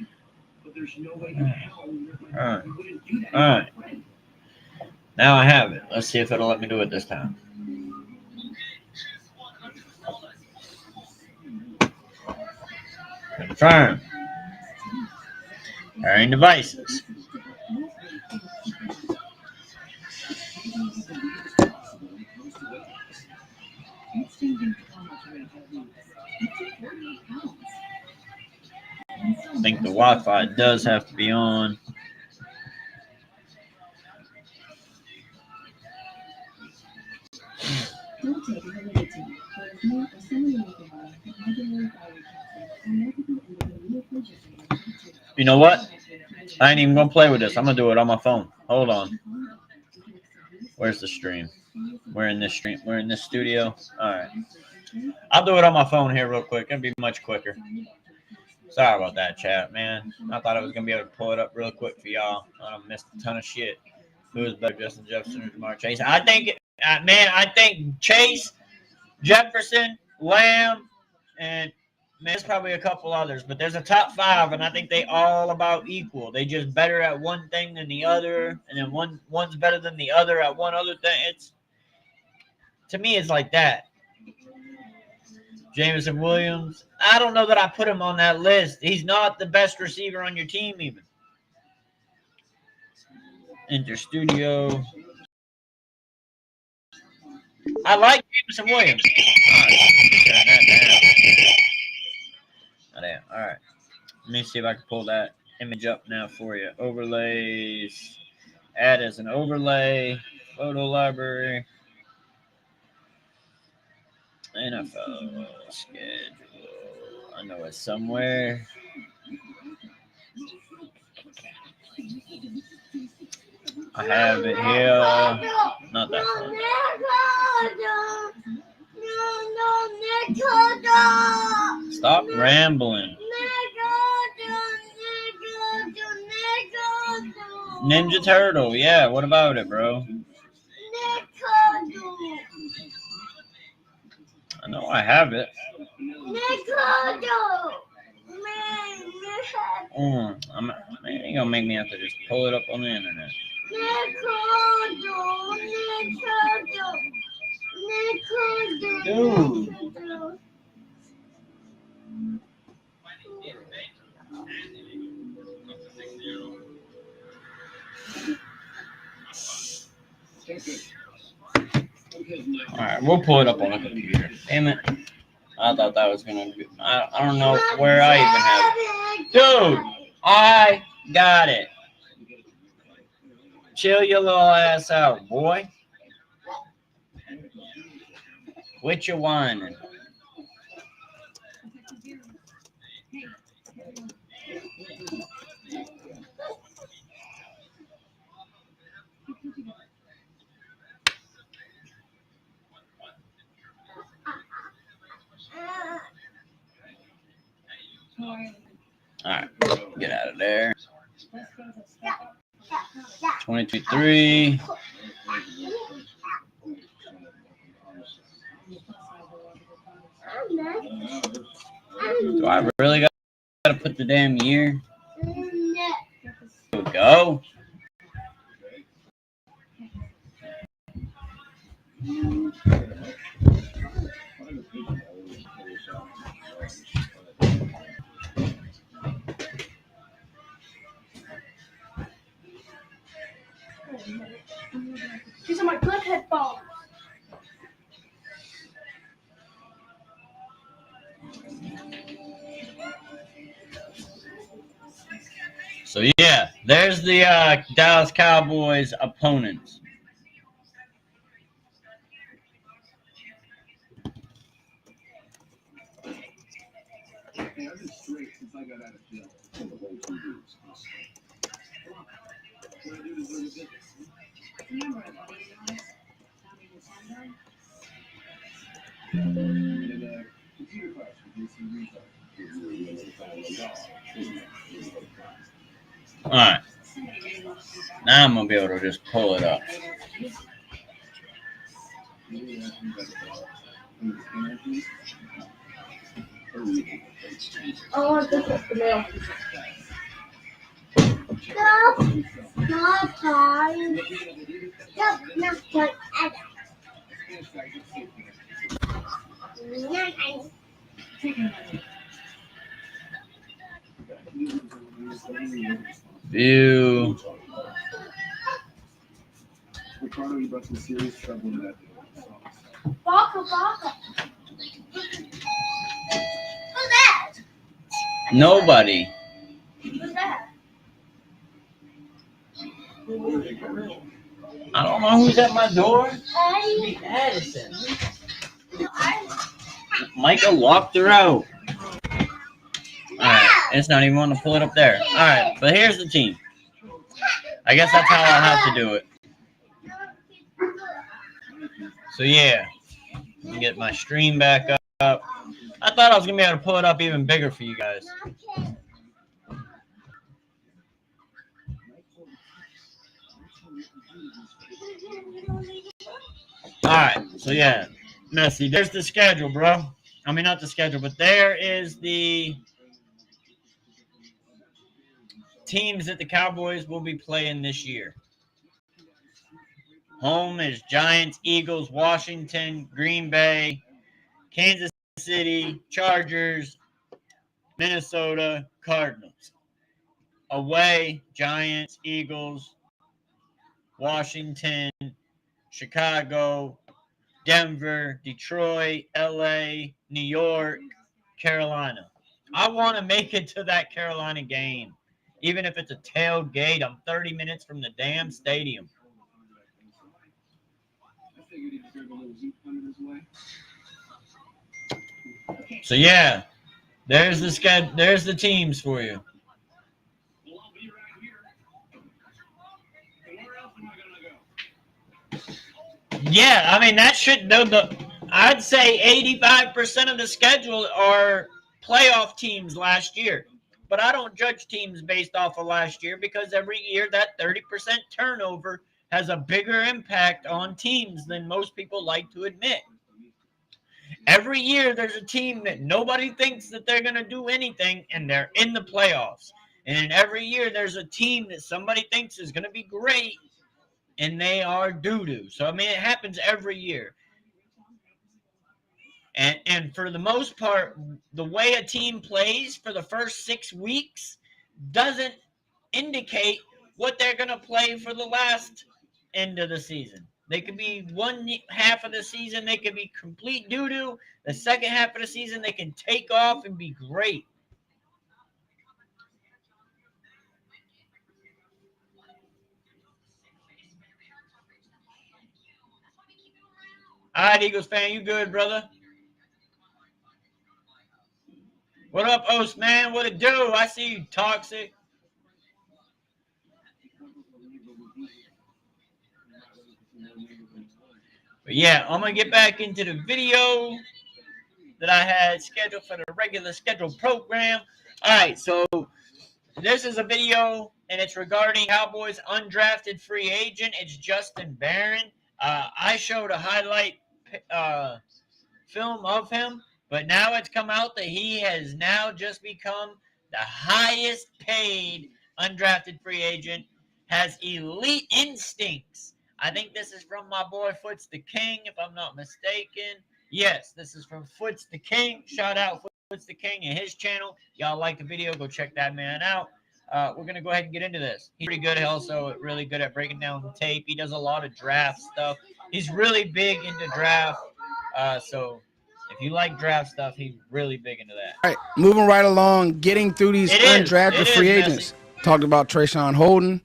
but there's no way in hell you wouldn't do that. All right. Now I have it. Let's see if it'll let me do it this time. Confirm. Pairing devices. I think the Wi-Fi does have to be on. You know what? I ain't even gonna play with this. I'm gonna do it on my phone. Hold on. Where's the stream? We're in this stream. We're in this studio. All right. I'll do it on my phone here real quick. It'll be much quicker. Sorry about that, chat, man. I thought I was gonna be able to pull it up real quick for y'all. I missed a ton of shit. Who is better, Justin Jefferson or Jamar Chase? I think, man, I think Chase, Jefferson, Lamb, and man, there's probably a couple others, but there's a top 5, and I think they all about equal. They just better at one thing than the other, and then one's better than the other at one other thing. It's, to me, it's like that. Jameson Williams, I don't know that I put him on that list. He's not the best receiver on your team, even. Enter studio. I like Jameson Williams. All right, turn that down. Oh, damn. All right. Let me see if I can pull that image up now for you. Overlays. Add as an overlay. Photo library. NFL schedule. I know it's somewhere. I have it here. Not that one. Stop rambling. Ninja Turtle. Yeah, what about it, bro? I know I have it. You're gonna make me have to just pull it up on the internet. Dude. Alright, we'll pull it up on the computer. Damn it. I thought that was gonna be. I don't know where I even have it. Dude, I got it. Chill your little ass out, boy. Quit your whining. Alright, get out of there. 22-3. Do I really gotta put the damn year? Here we go. These are my good headphones. So yeah, there's the Dallas Cowboys opponents. Hey, I've been straight since I got out of jail. For the whole 2 weeks. What I do deserve a visit. And computer class with some Alright. Now I'm gonna be able to just pull it up. Oh, I just got the mail. Not time. Not time. View. Ricardo, you brought some serious trouble in that deal. Baka. Who's that? Nobody. Who's that? I don't know who's at my door. Hey. Addison. Michael locked her out. Alright, it's not even wanting to pull it up there. Alright, but here's the team. I guess that's how I'll have to do it. So yeah, let me get my stream back up. I thought I was gonna be able to pull it up even bigger for you guys. Alright, so yeah, Messi, there's the schedule, bro. I mean, not the schedule, but there is the teams that the Cowboys will be playing this year. Home is Giants, Eagles, Washington, Green Bay, Kansas City, Chargers, Minnesota, Cardinals. Away, Giants, Eagles, Washington, Chicago, Denver, Detroit, LA, New York, Carolina. I want to make it to that Carolina game. Even if it's a tailgate, I'm 30 minutes from the damn stadium. So yeah, there's the teams for you. Yeah, I mean that should I'd say 85% of the schedule are playoff teams last year. But I don't judge teams based off of last year because every year that 30% turnover has a bigger impact on teams than most people like to admit. Every year there's a team that nobody thinks that they're going to do anything, and they're in the playoffs. And every year there's a team that somebody thinks is going to be great, and they are doo-doo. So, I mean, it happens every year. And for the most part, the way a team plays for the first 6 weeks doesn't indicate what they're going to play for the last end of the season. They could be one half of the season, they could be complete doo-doo. The second half of the season, they can take off and be great. All right, Eagles fan, you good, brother? What up, Oast man? What it do? I see you, Toxic. But yeah, I'm going to get back into the video that I had scheduled for the regular scheduled program. All right, so this is a video, and it's regarding Cowboys undrafted free agent. It's Justin Barron. I showed a highlight film of him, but now it's come out that he has now just become the highest paid undrafted free agent, has elite instincts. I think this is from my boy Foots the King, if I'm not mistaken. Yes, this is from Foots the King. Shout out Foots the King and his channel. Y'all like the video, go check that man out. We're going to go ahead and get into this. He's pretty good, also really good at breaking down the tape. He does a lot of draft stuff. He's really big into draft. So if you like draft stuff, he's really big into that. All right, moving right along, getting through these undrafted free agents. Talked about Trayshawn Holden.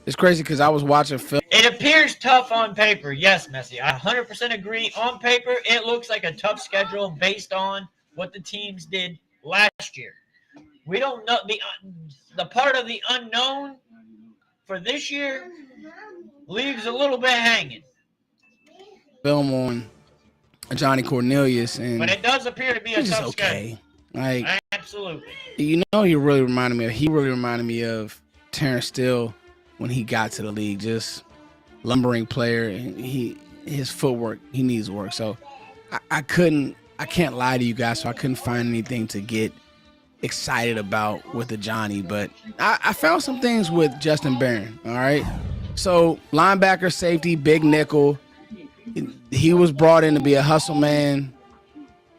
It's crazy because I was watching film. It appears tough on paper. Yes, Messi. I 100% agree. On paper, it looks like a tough schedule based on what the teams did last year. We don't know the part of the unknown for this year leaves a little bit hanging. Film on Johnny Cornelius, and but it does appear to be a tough okay. schedule. Like, absolutely. You know, he really reminded me of Terrence Steele when he got to the league. Just lumbering player, and his footwork, he needs work. So I can't lie to you guys. So I couldn't find anything to get excited about with the Johnny, but I found some things with Justin Barron. All right, so linebacker, safety, big nickel. He was brought in to be a hustle man.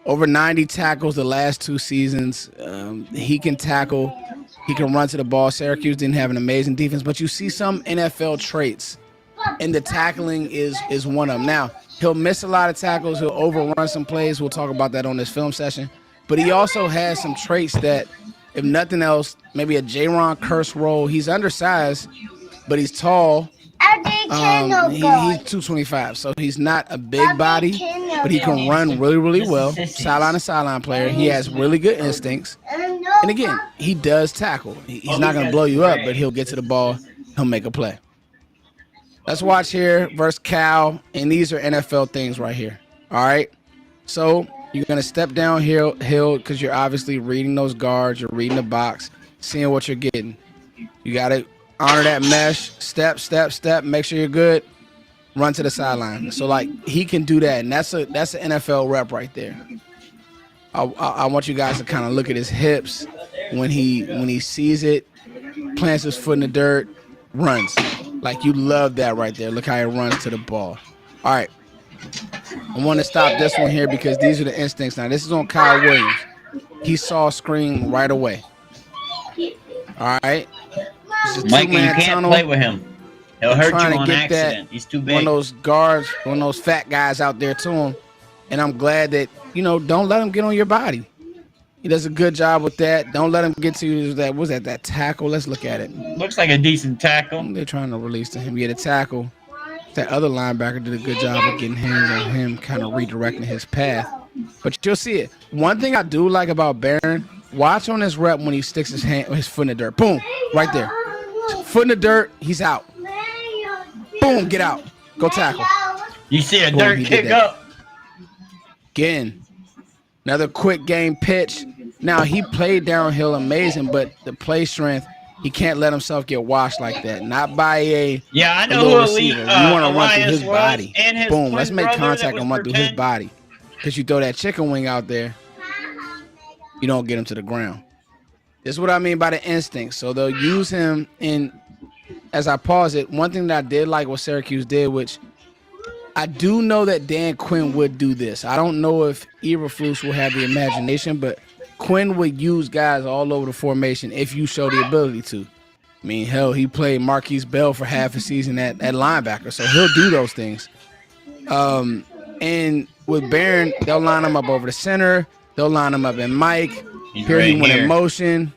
Over 90 tackles the last 2 seasons. He can tackle. He can run to the ball. Syracuse didn't have an amazing defense, but you see some NFL traits, and the tackling is one of them. Now, he'll miss a lot of tackles. He'll overrun some plays. We'll talk about that on this film session. But he also has some traits that, if nothing else, maybe a J-Ron Curse role. He's undersized, but he's tall. He's 225, so he's not a big body, but he can run really, really well. Sideline to sideline player. He has really good instincts. And again, he does tackle. He's not going to blow you up, but he'll get to the ball. He'll make a play. Let's watch here versus Cal, and these are NFL things right here. All right, so you're going to step downhill because you're obviously reading those guards. You're reading the box, seeing what you're getting. You got to honor that mesh, step, make sure you're good, run to the sideline. So, like, he can do that, and that's an NFL rep right there. I want you guys to kind of look at his hips when he sees it, plants his foot in the dirt, runs. Like, you love that right there. Look how he runs to the ball. All right. I want to stop this one here because these are the instincts. Now, this is on Kyle Williams. He saw a screen right away. All right. Mike, you can't play with him. He'll hurt you on accident. He's too big. One of those guards, one of those fat guys out there to him. And I'm glad that, don't let him get on your body. He does a good job with that. Don't let him get to you. That tackle? Let's look at it. Looks like a decent tackle. They're trying to release to him. Yeah, the tackle. That other linebacker did a good job of getting hands on him, kind of redirecting his path. But you'll see it. One thing I do like about Barron, watch on his rep when he sticks his foot in the dirt. Boom, right there. Foot in the dirt, he's out. Boom, get out. Go tackle. You see a dirt kick up. Again, another quick game pitch. Now, he played downhill amazing, but the play strength, he can't let himself get washed like that. Not by a I know who receiver. You want to run through his body. Boom, let's make contact and run through his body. because you throw that chicken wing out there, you don't get him to the ground. This is what I mean by the instinct. So they'll use him in, as I pause it, one thing that I did like what Syracuse did, which I do know that Dan Quinn would do this. I don't know if Eberflus will have the imagination, but Quinn would use guys all over the formation if you show the ability to. I mean, hell, he played Marquise Bell for half a season at linebacker, so he'll do those things. And with Barron, they'll line him up over the center. They'll line him up in Mike. Here he went in motion,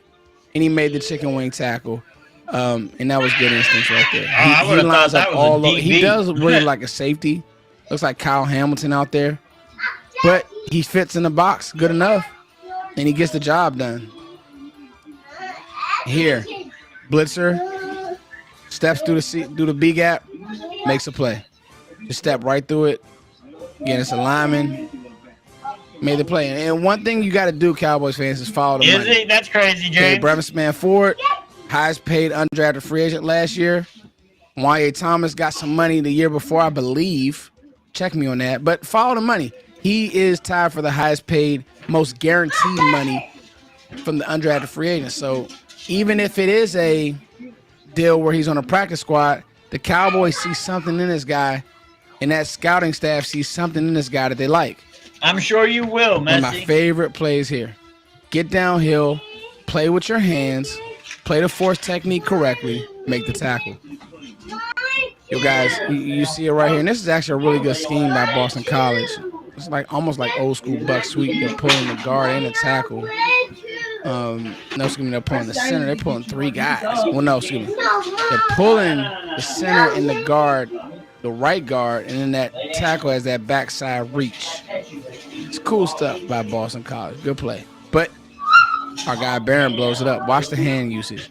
and he made the chicken wing tackle. And that was good instincts right there. He lines up all over. He does really like a safety. Looks like Kyle Hamilton out there. But he fits in the box good enough, and he gets the job done. Here, blitzer, steps through the B gap, makes a play. Just step right through it. Again, it's a lineman. Made the play. And one thing you got to do, Cowboys fans, is follow the money. Is it? That's crazy, James. Okay, Brevis Ford, highest paid undrafted free agent last year. Y.A. Thomas got some money the year before, I believe. Check me on that. But follow the money. He is tied for the highest paid, most guaranteed money from the undrafted free agent. So even if it is a deal where he's on a practice squad, the Cowboys see something in this guy, and that scouting staff sees something in this guy that they like. I'm sure you will, Messi. One of my favorite plays here. Get downhill, play with your hands, play the force technique correctly, make the tackle. Yo, guys, you see it right here. And this is actually a really good scheme by Boston College. It's like almost like old school buck sweep. They're pulling the guard and the tackle. No, excuse me, they're pulling the center. They're pulling three guys. Well, no, excuse me. They're pulling the center and the guard, the right guard, and then that tackle has that backside reach. It's cool stuff by Boston College. Good play. But our guy Barron blows it up. Watch the hand usage.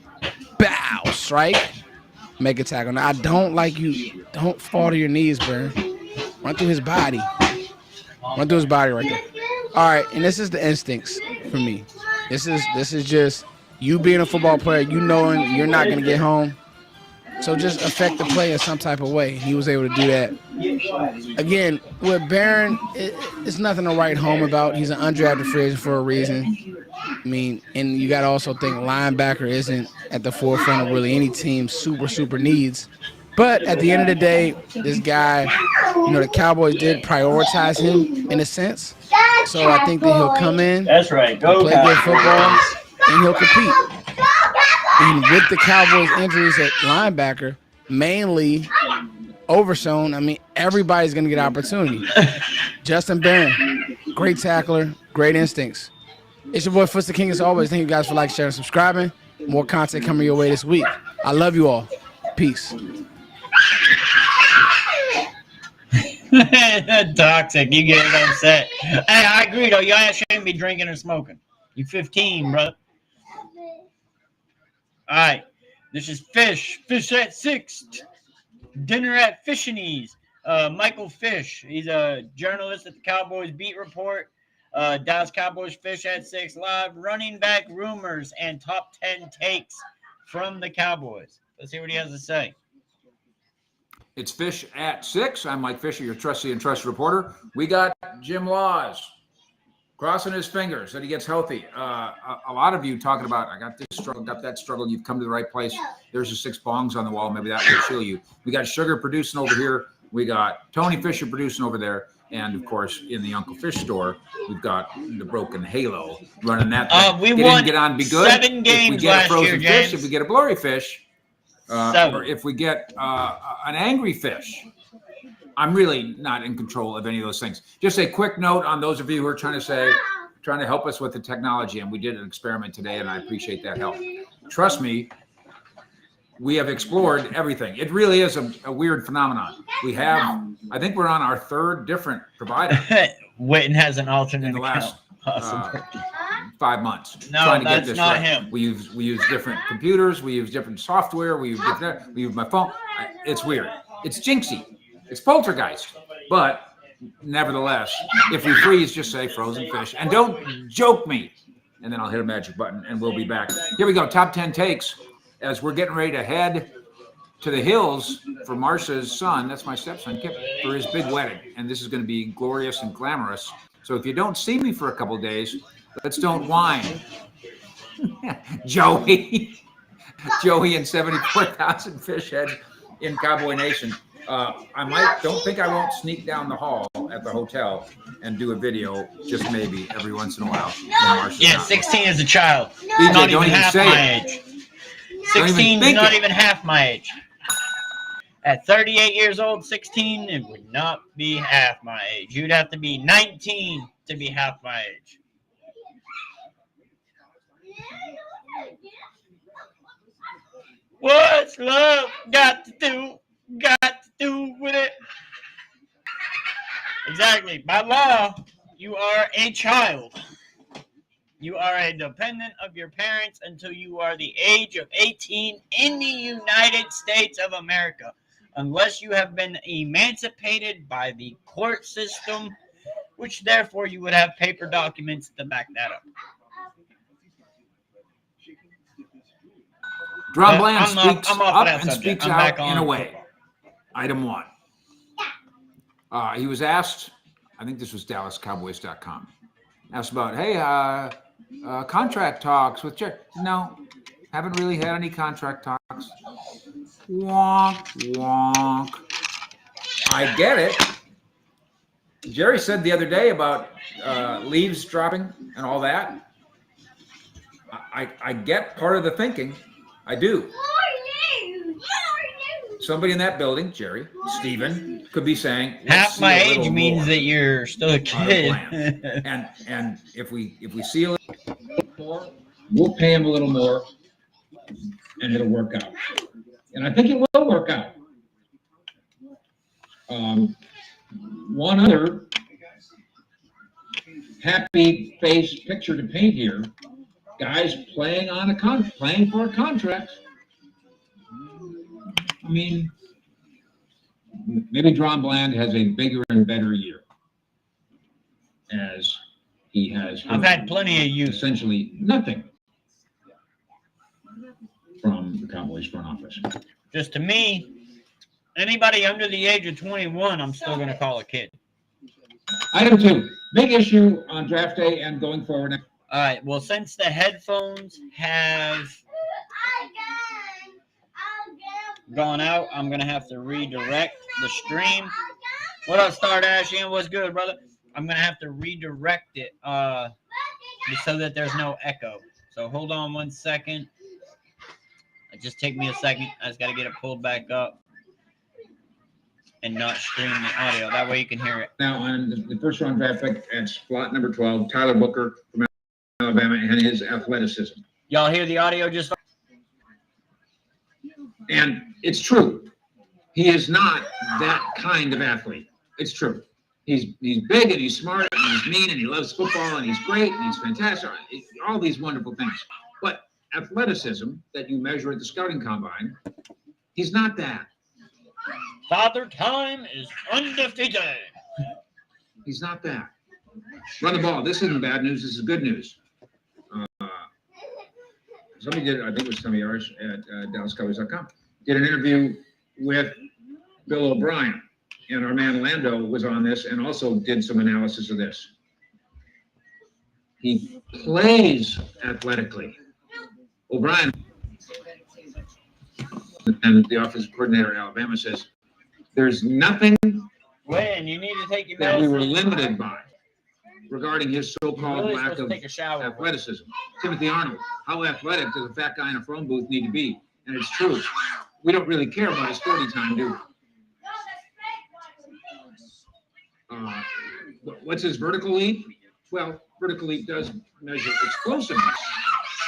Bow, strike, make a tackle. Now, I don't like you. Don't fall to your knees, Barron. Run through his body. Run through his body right there. All right, and this is the instincts for me. This is just you being a football player, you knowing you're not going to get home. So just affect the play in some type of way. He was able to do that. Again, with Barron, it's nothing to write home about. He's an undrafted free agent for a reason. I mean, and you got to also think linebacker isn't at the forefront of really any team super needs. But at the end of the day, this guy, the Cowboys did prioritize him in a sense. So I think that he'll come in, That's right. play good football, and he'll compete. And with the Cowboys' injuries at linebacker, mainly Overshown, I mean, everybody's going to get opportunity. Justin Barron, great tackler, great instincts. It's your boy, Foots the King, as always. Thank you guys for liking, sharing, and subscribing. More content coming your way this week. I love you all. Peace. Toxic. You get upset. Hey, I agree, though. Y'all shouldn't be drinking and smoking. You 15, bro. All right, this is Fish. Fish at 6. Dinner at Fishinees. Michael Fish. He's a journalist at the Cowboys Beat Report. Dallas Cowboys Fish at 6 live. Running back rumors and top 10 takes from the Cowboys. Let's see what he has to say. It's Fish at 6. I'm Mike Fisher, your trusty and trusted reporter. We got Jim Laws crossing his fingers that he gets healthy. A lot of you talking about, I got this struggle, got that struggle. You've come to the right place. There's the 6 bongs on the wall. Maybe that will chill you. We got Sugar producing over here. We got Tony Fisher producing over there. And, of course, in the Uncle Fish store, we've got the Broken Halo running that thing. We won get on, be good. 7 games if we get last a frozen year, fish, James. if we get a blurry fish, or if we get an angry fish, I'm really not in control of any of those things. Just a quick note on those of you who are trying to help us with the technology, and we did an experiment today, and I appreciate that help. Trust me, we have explored everything. It really is a weird phenomenon. We have, I think we're on our 3rd different provider. Witten has an alternate in the last 5 months. No, trying to that's get this not right. him. We use different computers. We use different software. We use my phone. It's weird. It's jinxy. It's poltergeist. But nevertheless, if we freeze, just say frozen fish. And don't joke me. And then I'll hit a magic button and we'll be back. Here we go. Top 10 takes as we're getting ready to head to the hills for Marsha's son. That's my stepson, Kip, for his big wedding. And this is going to be glorious and glamorous. So if you don't see me for a couple of days, let's don't whine. Joey and 74,000 fish heads in Cowboy Nation. Don't think I won't sneak down the hall at the hotel and do a video, just maybe every once in a while. Yeah, 16 is a child. BJ, Not don't even even half say my it. age. Don't even 16 is think not it. even half my age. At 38 years old, 16, it would not be half my age. You'd have to be 19 to be half my age. What's love got to do with it? Exactly. By law, you are a child. You are a dependent of your parents until you are the age of 18 in the United States of America, unless you have been emancipated by the court system, which therefore you would have paper documents to back that up. Drum But Bland I'm off speaks of up that and subject. speaks I'm back out in on a way. Item 1. He was asked, I think this was DallasCowboys.com, asked about, hey, contract talks with Jerry. No, haven't really had any contract talks. Wonk, wonk. I get it. Jerry said the other day about leaves dropping and all that. I get part of the thinking. I do. Somebody in that building, Jerry, Steven, could be saying, half my age little means more that you're still a kid. and if we see a little more, we'll pay him a little more, and it'll work out. And I think it will work out. One other happy face picture to paint here: guys playing for a contract. I mean, maybe Drum Bland has a bigger and better year, as he has. I've had plenty of use. Essentially nothing from the Cowboys front office. Just to me, anybody under the age of 21, I'm still going to call a kid. Item 2, big issue on draft day and going forward. All right. Well, since the headphones have gone out, I'm going to have to redirect the stream. What up, Stardashian? What's good, brother? I'm going to have to redirect it so that there's no echo. So hold on 1 second. It just take me a second. I just got to get it pulled back up and not stream the audio. That way you can hear it. Now, on the first round draft pick at slot number 12, Tyler Booker from Alabama and his athleticism. Y'all hear the audio just? And it's true. He is not that kind of athlete. It's true. He's big and he's smart and he's mean and he loves football and he's great and he's fantastic. All these wonderful things. But athleticism that you measure at the scouting combine, he's not that. Father Time is undefeated. He's not that. Run the ball. This isn't bad news. This is good news. Somebody did, I think it was Tommy Arch at DallasCowboys.com, did an interview with Bill O'Brien, and our man Lando was on this and also did some analysis of this. He plays athletically. O'Brien and the offensive coordinator at Alabama says, there's nothing When you need to take your that we were medicine. limited by regarding his so-called Really lack supposed to of take a shower. athleticism. Timothy Arnold, how athletic does a fat guy in a phone booth need to be? And it's true. We don't really care about his 40 time, do we? What's his vertical leap? Well, vertical leap does measure explosiveness,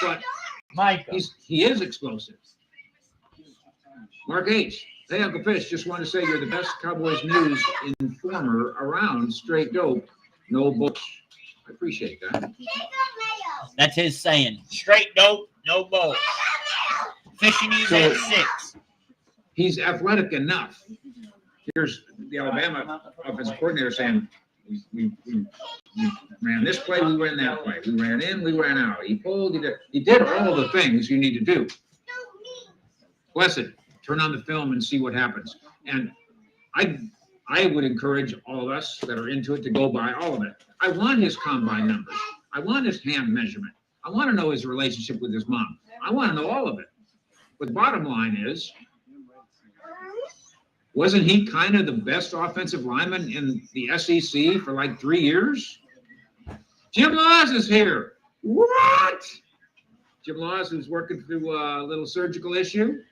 but Micah. he is explosive. Mark H. Hey, Uncle Fish, just want to say you're the best Cowboys news informer around. Straight dope, no bullshit. I appreciate that. That's his saying. Straight dope, no bull. Fishing you at 6. He's athletic enough. Here's the Alabama offensive coordinator saying, we ran this play, we ran that play. We ran in, we ran out. He pulled, he did all the things you need to do. Blessed, turn on the film and see what happens. And I I would encourage all of us that are into it to go by all of it. I want his combine numbers. I want his hand measurement. I want to know his relationship with his mom. I want to know all of it. But the bottom line is, wasn't he kind of the best offensive lineman in the SEC for like 3 years? Jim Laws is here. What? Jim Laws, who's working through a little surgical issue.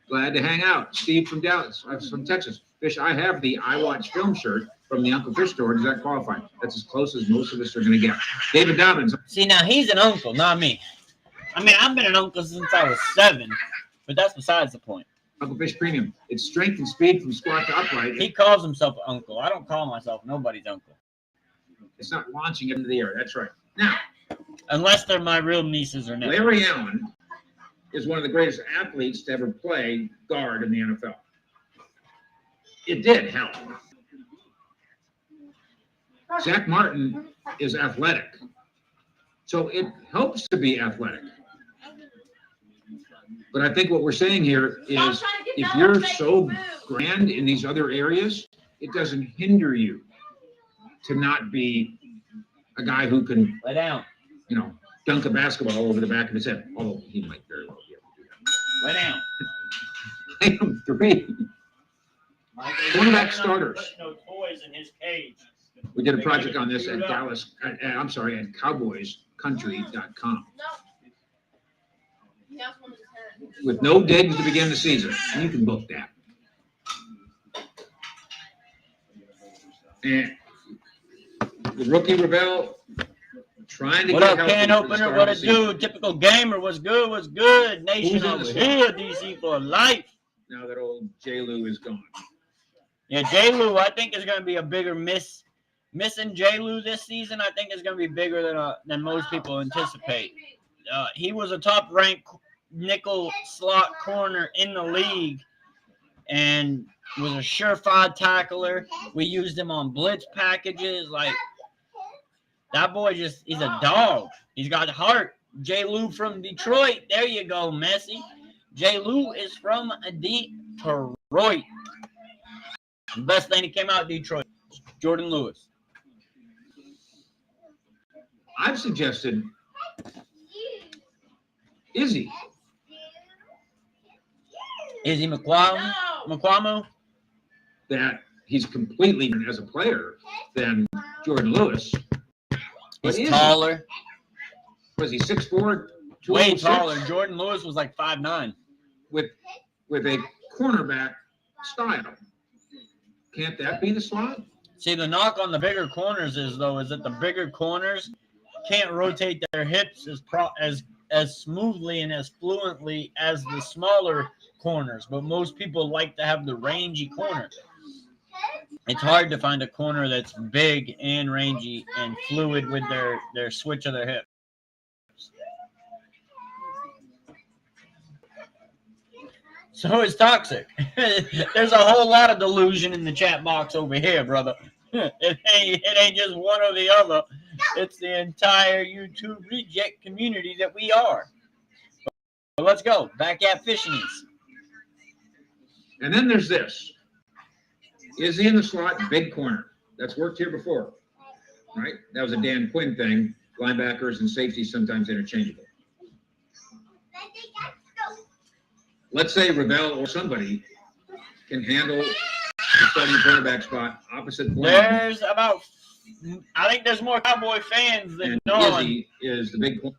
Glad to hang out. Steve from Dallas, from Texas. Fish, I have the I Watch Film shirt from the Uncle Fish store. Does that qualify? That's as close as most of us are going to get. David Dobbins. See, now he's an uncle, not me. I mean, I've been an uncle since I was 7, but that's besides the point. Uncle Fish Premium. It's strength and speed from squat to upright. He calls himself uncle. I don't call myself nobody's uncle. It's not launching into the air. That's right. Now, unless they're my real nieces or nephews. Larry Allen is one of the greatest athletes to ever play guard in the NFL. It did help. Zach Martin is athletic. So it helps to be athletic. But I think what we're saying here is if you're so grand in these other areas, it doesn't hinder you to not be a guy who can lay down, you know, dunk a basketball over the back of his head. Although he might very well be able to do that. Lay down. Item 3. Quarterback starters. No toys in his cage. We did a project on this at at cowboyscountry.com. With no digs to begin the season. You can book that. And the rookie Ravel trying to what get up, healthy can for the opener? start What of it the season. do? Typical gamer. What's good? What's good? Nation Who's in over the here. DC for life. Now that old J. Lou is gone. Yeah, J. Lou, I think is going to be a bigger missing J. Lou this season. I think is going to be bigger than most people anticipate. He was a top-ranked nickel slot corner in the league, and was a surefire tackler. We used him on blitz packages. Like, that boy he's a dog. He's got heart. J. Lou from Detroit. There you go, Messi. J. Lou is from Detroit. The best thing that came out of Detroit, Jordan Lewis. I've suggested Izzy McQuamu. That he's completely as a player than Jordan Lewis. But He's taller. Was he 6'4"? Way taller. Jordan Lewis was like 5'9". With a cornerback style. Can't that be the slot? See, the knock on the bigger corners is that the bigger corners can't rotate their hips as smoothly and as fluently as the smaller corners. But most people like to have the rangy corner. It's hard to find a corner that's big and rangy and fluid with their switch of their hips. So it's toxic. There's a whole lot of delusion in the chat box over here, brother. It ain't just one or the other. It's the entire YouTube reject community that we are. But let's go. Back at Fishies. And then there's this. Is he in the slot? Big corner. That's worked here before. Right? That was a Dan Quinn thing. Linebackers and safeties sometimes interchangeable. Let's say Ravel or somebody can handle the starting cornerback spot opposite There's I think there's more Cowboy fans than none. Izzy is the big corner.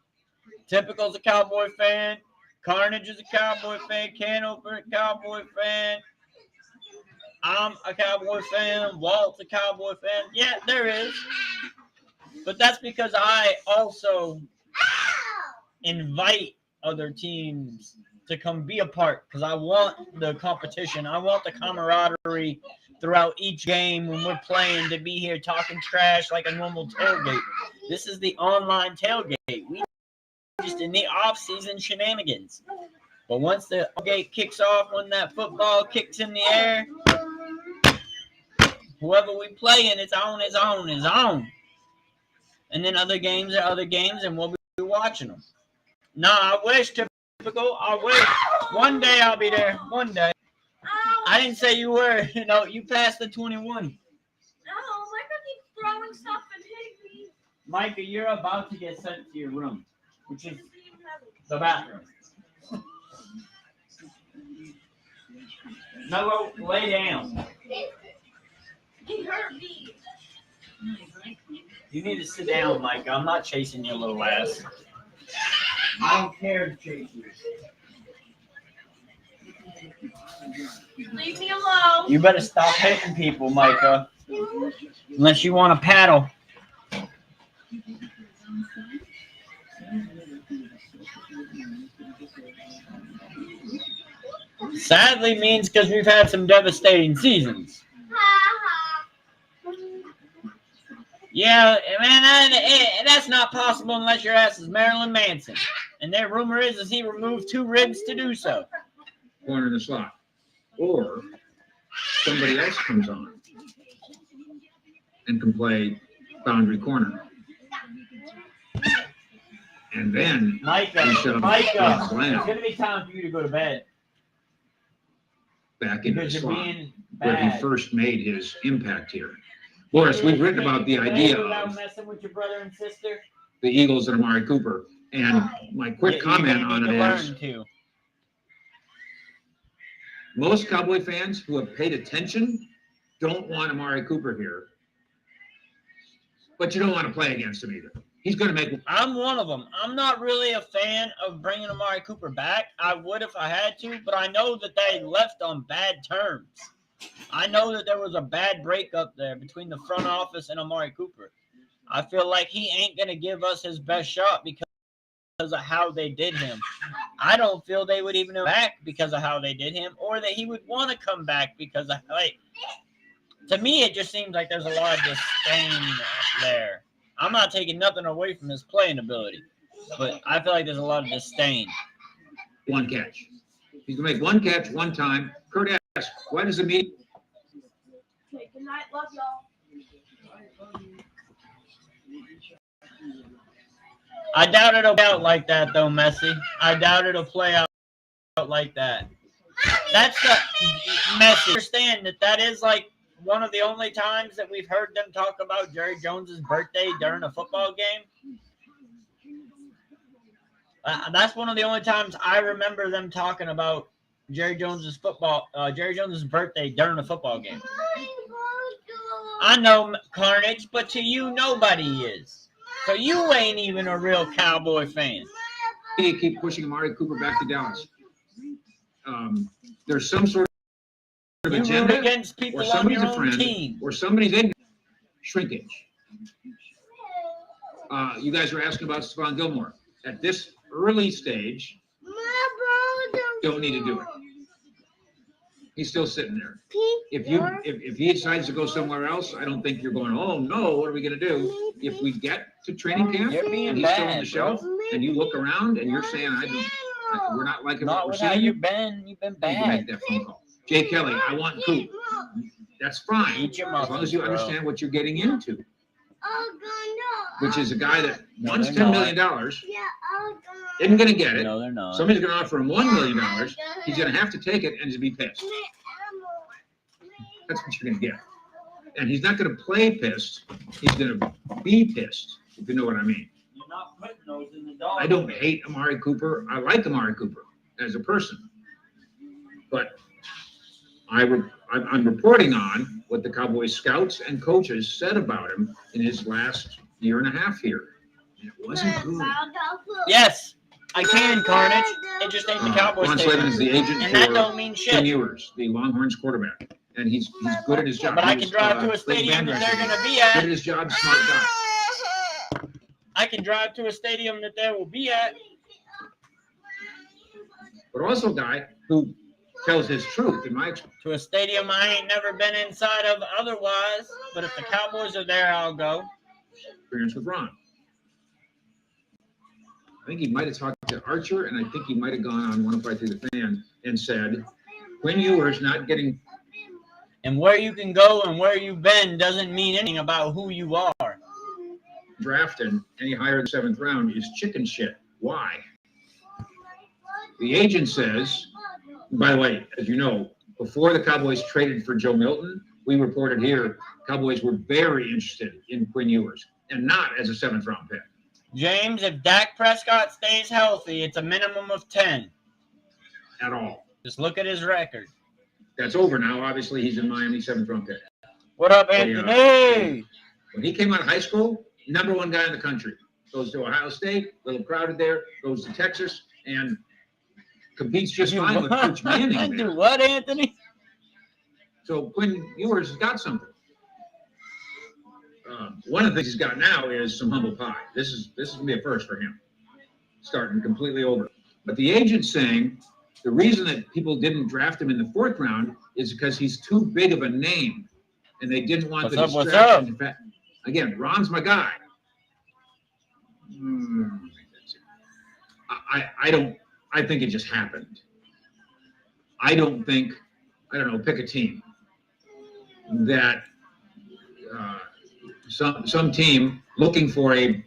Typical's a Cowboy fan. Carnage is a Cowboy fan. Canoper a Cowboy fan. I'm a Cowboy fan. Walt's a Cowboy fan. Yeah, there is. But that's because I also invite other teams to come be a part, because I want the competition. I want the camaraderie throughout each game when we're playing, to be here talking trash like a normal tailgate. This is the online tailgate. We just in the off-season shenanigans. But once the tailgate kicks off, when that football kicks in the air, whoever we playing, it's on, it's on, it's on. And then other games are other games, and we'll be watching them. No, I wish I wish one day I'll be there. One day. I didn't say you were. No, you passed the 21. No, Micah keeps throwing stuff and hitting me. Micah, you're about to get sent to your room, which is the bathroom. No, lay down. He hurt me. You need to sit down, Micah. I'm not chasing your little ass. I don't care to chase you. Leave me alone. You better stop hitting people, Micah. Unless you want to paddle. Sadly means because we've had some devastating seasons. Yeah, man, that's not possible unless your ass is Marilyn Manson. And their rumor is he removed 2 ribs to do so. Corner in the slot. Or somebody else comes on and can play boundary corner. And then Micah, we shove it's Lamb going to be time for you to go to bed. back into the Because you're slot being where he bad. first made his impact here. Boris, we've written about the idea Without of messing with your brother and sister. the Eagles and Amari Cooper. And my quick comment on it is, most Cowboy fans who have paid attention don't want Amari Cooper here. But you don't want to play against him either. He's going to make... I'm one of them. I'm not really a fan of bringing Amari Cooper back. I would if I had to, but I know that they left on bad terms. I know that there was a bad breakup there between the front office and Amari Cooper. I feel like he ain't going to give us his best shot because of how they did him. I don't feel they would even come back because of how they did him, or that he would want to come back because of, like, to me, it just seems like there's a lot of disdain there. I'm not taking nothing away from his playing ability, but I feel like there's a lot of disdain. One catch. He's going to make one catch one time. Kurt asked, why does it mean? Okay, good night. Love y'all. I doubt it'll play out like that, though, Messi. I doubt it'll play out like that. That's the Messi. Understand that is like one of the only times that we've heard them talk about Jerry Jones's birthday during a football game. That's one of the only times I remember them talking about Jerry Jones's birthday during a football game. I know, Carnage, but to you, nobody is. So you ain't even a real Cowboy fan. You keep pushing Amari Cooper back to Dallas. There's some sort of agenda, against people or on somebody's your a own friend, team. or somebody's ignorant. Shrinkage. You guys were asking about Stephon Gilmore. At this early stage, don't need to do it. He's still sitting there. If he decides to go somewhere else, I don't think you're going, oh no, what are we going to do? If we get to training camp and he's still on the shelf, and you look around and you're saying, we're not liking what we're seeing, you've been you can bad. make that phone call. Jay Kelly, I want Coop. That's fine, Eat your as long as you muscles, bro. understand what you're getting into, which is a guy that No, wants they're $10 million, isn't going to get it. No, they're not. Somebody's going to offer him $1 million. He's going to have to take it and just be pissed. That's what you're going to get. And he's not going to play pissed. He's going to be pissed, if you know what I mean. You're not putting those in the dog. I don't hate Amari Cooper. I like Amari Cooper as a person. But I'm reporting on what the Cowboys scouts and coaches said about him in his last year and a half here. And it wasn't good. Yes, I can, Carnage. It just ain't the Cowboys. Ron Slavin is the agent and that don't for mean Tim shit. Ewers, the Longhorns quarterback. And he's good at his job. But I He can was, drive to a Clayton stadium that they're Van going to be Good at at. his job, smart guy. I can drive to a stadium that they will be at. But also a guy who tells his truth, in my experience. To a stadium I ain't never been inside of otherwise. But if the Cowboys are there, I'll go. With Ron. I think he might have talked to Archer, and I think he might have gone on 105 Through the Fan and said, Quinn Ewers not getting... And where you can go and where you've been doesn't mean anything about who you are. drafted any higher than 7th round is chicken shit. Why? The agent says, by the way, as you know, before the Cowboys traded for Joe Milton, we reported here Cowboys were very interested in Quinn Ewers, and not as a 7th-round pick. James, if Dak Prescott stays healthy, it's a minimum of 10. At all. Just look at his record. That's over now. Obviously, he's in Miami, 7th-round pick. What up, Anthony? When he came out of high school, #1 guy in the country. Goes to Ohio State, a little crowded there, goes to Texas, and competes just fine with Coach Manning. Do what, Anthony? So Quinn Ewers has got something. One of the things he's got now is some humble pie. This is gonna be a first for him, starting completely over. But the agent's saying the reason that people didn't draft him in the 4th round is because he's too big of a name, and they didn't want the distraction. What's up? In fact, again, Ron's my guy. I think it just happened. I don't know, pick a team that some team looking for a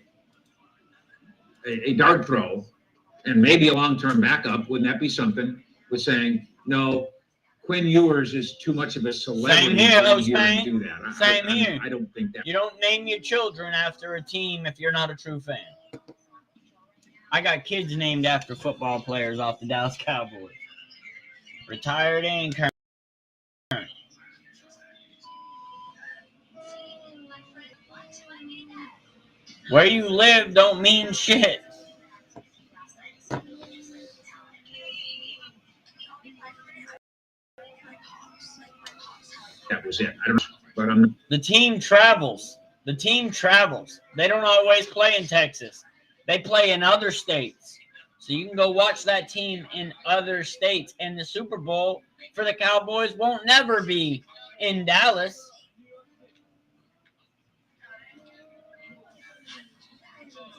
dart throw and maybe a long-term backup, wouldn't that be something, with saying, no, Quinn Ewers is too much of a celebrity. Same here, to do that. Same here. I don't think that. You don't name your children after a team if you're not a true fan. I got kids named after football players off the Dallas Cowboys. Retired and current. Where you live don't mean shit. That was it. I don't know, but the team travels. The team travels. They don't always play in Texas. They play in other states. So you can go watch that team in other states. And the Super Bowl for the Cowboys won't never be in Dallas.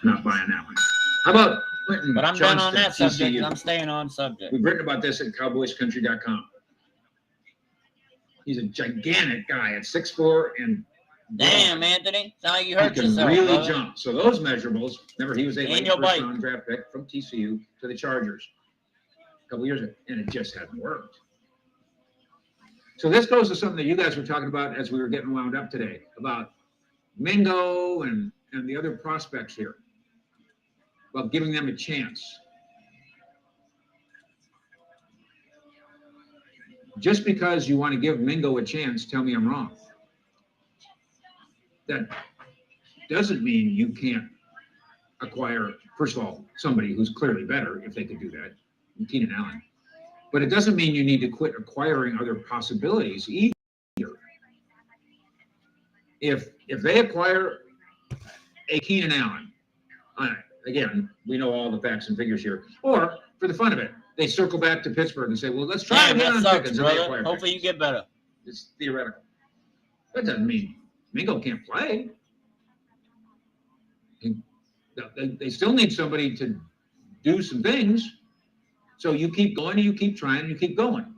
not buying that one. How about Quentin But I'm Johnston, done on that subject. TCU? I'm staying on subject. We've written about this at cowboyscountry.com. He's a gigantic guy at 6'4" and Damn, Anthony. Sound like you he hurt can yourself, really brother. jump. So those measurables, remember he was a late your bike. first-round draft pick from TCU to the Chargers a couple years ago, and it just hasn't worked. So this goes to something that you guys were talking about as we were getting wound up today about Mingo and the other prospects here, about giving them a chance. Just because you want to give Mingo a chance, tell me I'm wrong. That doesn't mean you can't acquire, first of all, somebody who's clearly better, if they could do that, Keenan Allen. But it doesn't mean you need to quit acquiring other possibilities either. If they acquire a Keenan Allen, again, we know all the facts and figures here, or for the fun of it, they circle back to Pittsburgh and say, well, let's try Damn, again on that sucks, Pickens, and they brother. acquire Hopefully you Pickens. get better. It's theoretical. That doesn't mean Mingo can't play. They still need somebody to do some things. So you keep going, and you keep trying, and you keep going.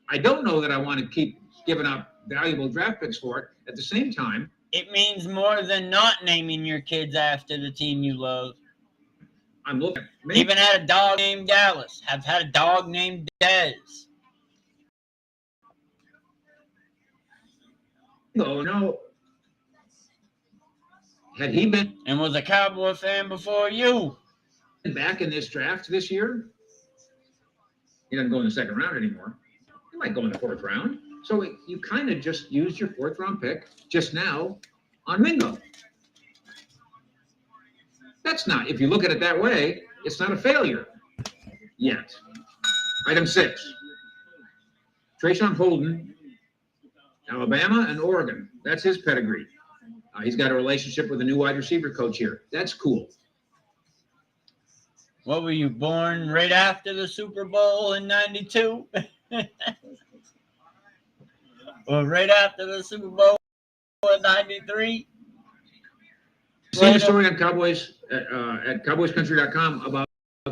I don't know that I want to keep giving up valuable draft picks for it. At the same time, It means more than not naming your kids after the team you love. I'm looking. Even had a dog named Dallas. Have had a dog named Dez. No. Had he been And was a Cowboy fan before you. back in this draft this year, he doesn't go in the second round anymore. He might go in the fourth round. So you kind of just used your fourth round pick just now on Mingo. That's not, if you look at it that way, it's not a failure yet. Item 6, Trayshawn Holden, Alabama and Oregon. That's his pedigree. He's got a relationship with a new wide receiver coach here. That's cool. What were you, born right after the Super Bowl in 92? Or right after the Super Bowl in 93? See the story on Cowboys at cowboyscountry.com about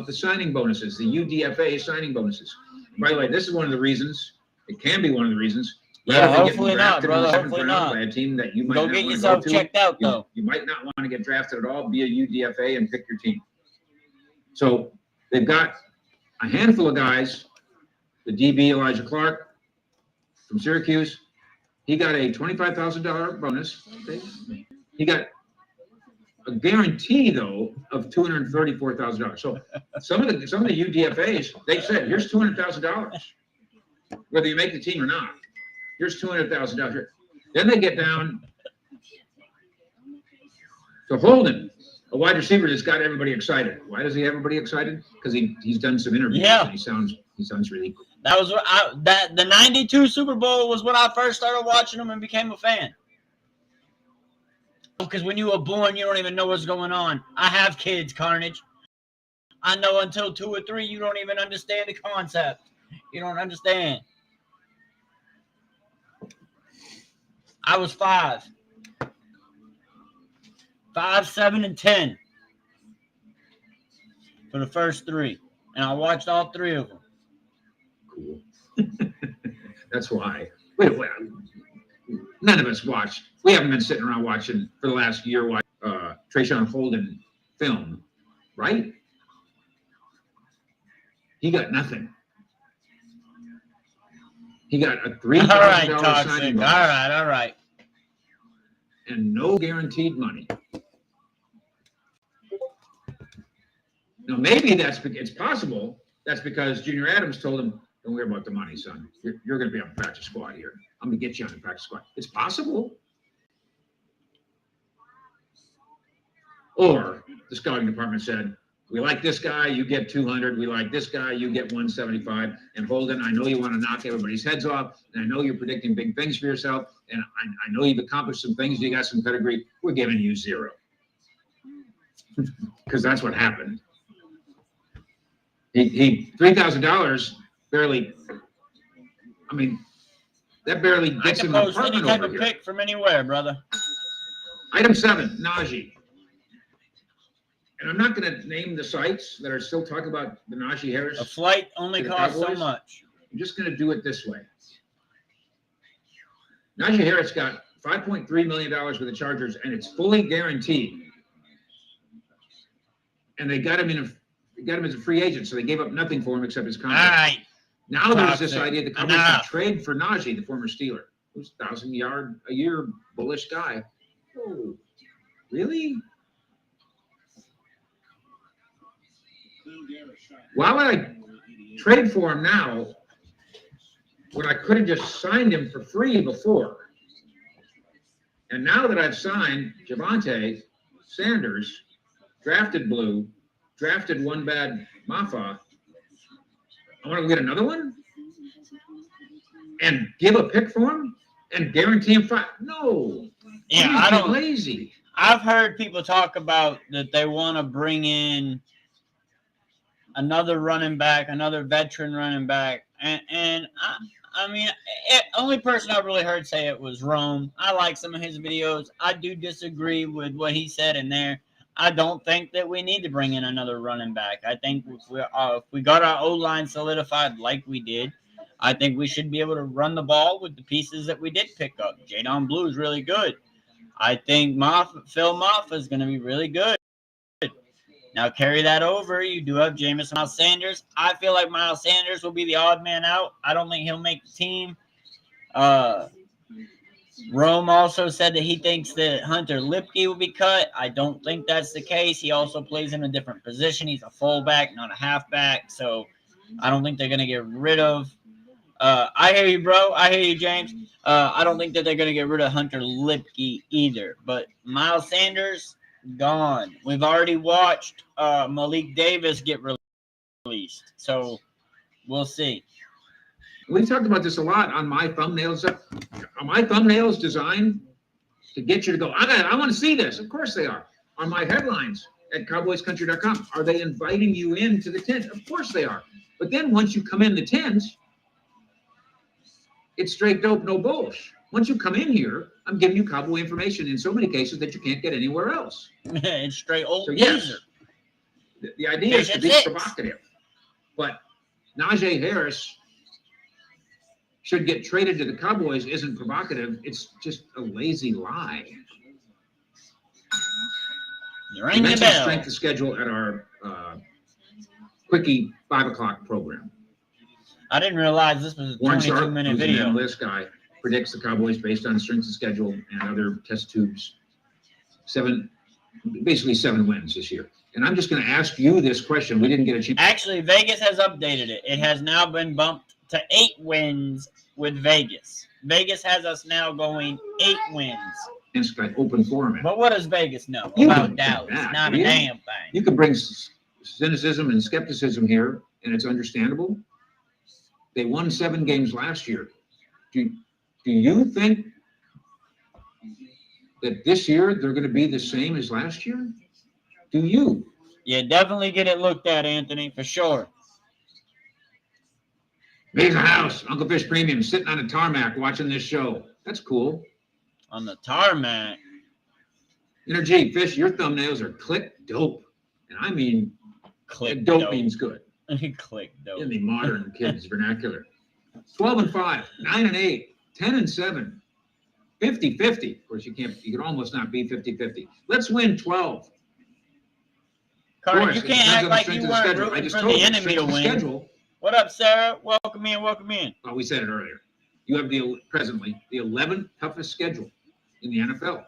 the signing bonuses, the UDFA signing bonuses. By the way, this is one of the reasons, it can be one of the reasons. Yeah, rather than hopefully getting not, drafted in brother, the seventh hopefully round not. by a team that you might Go not get want to yourself go to. checked out, You- though. You might not want to get drafted at all, be a UDFA and pick your team. So they've got a handful of guys, the DB Elijah Clark, from Syracuse. He got a $25,000 bonus. He got a guarantee though of $234,000. So some of the UDFAs, they said, here's $200,000, whether you make the team or not. Here's $200,000. Then they get down to Holden, a wide receiver that's got everybody excited. Why does he have everybody excited? Because he's done some interviews. Yeah. And he sounds really cool. That was what the '92 Super Bowl was when I first started watching them and became a fan. Because when you were born, you don't even know what's going on. I have kids, Carnage. I know until 2 or 3, you don't even understand the concept. You don't understand. I was 5, 7, and 10 for the first 3, and I watched all 3 of them. Cool. That's why. Wait. None of us watched. We haven't been sitting around watching for the last year. Trayshawn Holden film, right? He got nothing. He got a $3,000 signing bonus. All right. And no guaranteed money. Now maybe it's possible that's because Junior Adams told him, "Don't worry about the money, son. You're going to be on the practice squad here. I'm going to get you on the practice squad." It's possible. Or the scouting department said, "We like this guy, you get 200. We like this guy, you get 175. And Holden, I know you want to knock everybody's heads off, and I know you're predicting big things for yourself, and I know you've accomplished some things. You got some pedigree. We're giving you 0." Because that's what happened. He $3,000 barely. I mean, that barely gets him an apartment any type over of here. pick from anywhere, brother. Item 7, Najee. And I'm not going to name the sites that are still talking about the Najee Harris. A flight only costs so much. I'm just going to do it this way. Najee Harris got $5.3 million with the Chargers, and it's fully guaranteed. And they got him as a free agent, so they gave up nothing for him except his contract. All right. Now there's this idea the Cowboys can trade for Najee, the former Steeler, who's 1,000-yard-a-year bullish guy. Oh, really? Why would I trade for him now when I could have just signed him for free before? And now that I've signed Javonte Sanders, drafted Blue, drafted One Bad Mafa, I want to get another one and give a pick for him and guarantee him 5. No. Yeah, I don't. Lazy. I've heard people talk about that they want to bring in another running back, another veteran running back, and I mean, only person I really heard say it was Rome. I like some of his videos. I do disagree with what he said in there. I don't think that we need to bring in another if I think if we got our O-line solidified like we did, I think we should be able to run the ball with the pieces that we did pick up. Jadon Blue is really good. I think Phil Maffa is going to be really good. Now carry that over. You do have Jameis Miles Sanders. I feel like Miles Sanders will be the odd man out. I don't think he'll make the team. Rome also said that he thinks that Hunter Lipke will be cut. I don't think that's the case. He also plays in a different position. He's a fullback, not a halfback. So I don't think they're going to get rid of. I hear you, bro. I hear you, James. I don't think that they're going to get rid of Hunter Lipke either. But Miles Sanders, gone. We've already watched Malik Davis get released. So we'll see. We talked about this a lot on my thumbnails. Are my thumbnails designed to get you to go, I want to see this? Of course they are. On my headlines at cowboyscountry.com, are they inviting you into the tent? Of course they are. But then once you come in the tent, it's straight dope, no bullshit. Once you come in here, I'm giving you Cowboy information in so many cases that you can't get anywhere else. It's straight old. So yes, the idea is to be provocative. But Najee Harris should get traded to the Cowboys isn't provocative. It's just a lazy lie. Ring the mentioned bell. Strength of schedule at our quickie 5 o'clock program. I didn't realize this was a Warren Sharp, 22-minute who's an video. analyst guy, predicts the Cowboys based on strength of schedule and other test tubes. Basically 7 wins this year. And I'm just going to ask you this question. We didn't get a cheap. Actually, Vegas has updated it. It has now been bumped to 8 wins with Vegas. Vegas has us now going 8 wins. It's like open format. But what does Vegas know You about don't Dallas? think that, Not do a you? damn thing. You can bring cynicism and skepticism here, and it's understandable. They won 7 games last year. Do you think that this year they're going to be the same as last year? Do you? Yeah, definitely get it looked at, Anthony, for sure. Major House, Uncle Fish Premium, sitting on a tarmac watching this show. That's cool. On the tarmac. Energy, Fish, your thumbnails are click dope. And I mean, Click dope, dope. means good Click dope. in the modern kids vernacular. 12-5, 9-8, 10-7, 50-50. Of course, you can almost not be 50-50. Let's win 12. Carter, Of course, you it can't depends act on the like strength you of the weren't schedule. I rooting just for told the you, enemy strength to of the win. schedule. What up, Sarah? Welcome in, welcome in. Well, we said it earlier. You have presently the 11th toughest schedule in the NFL.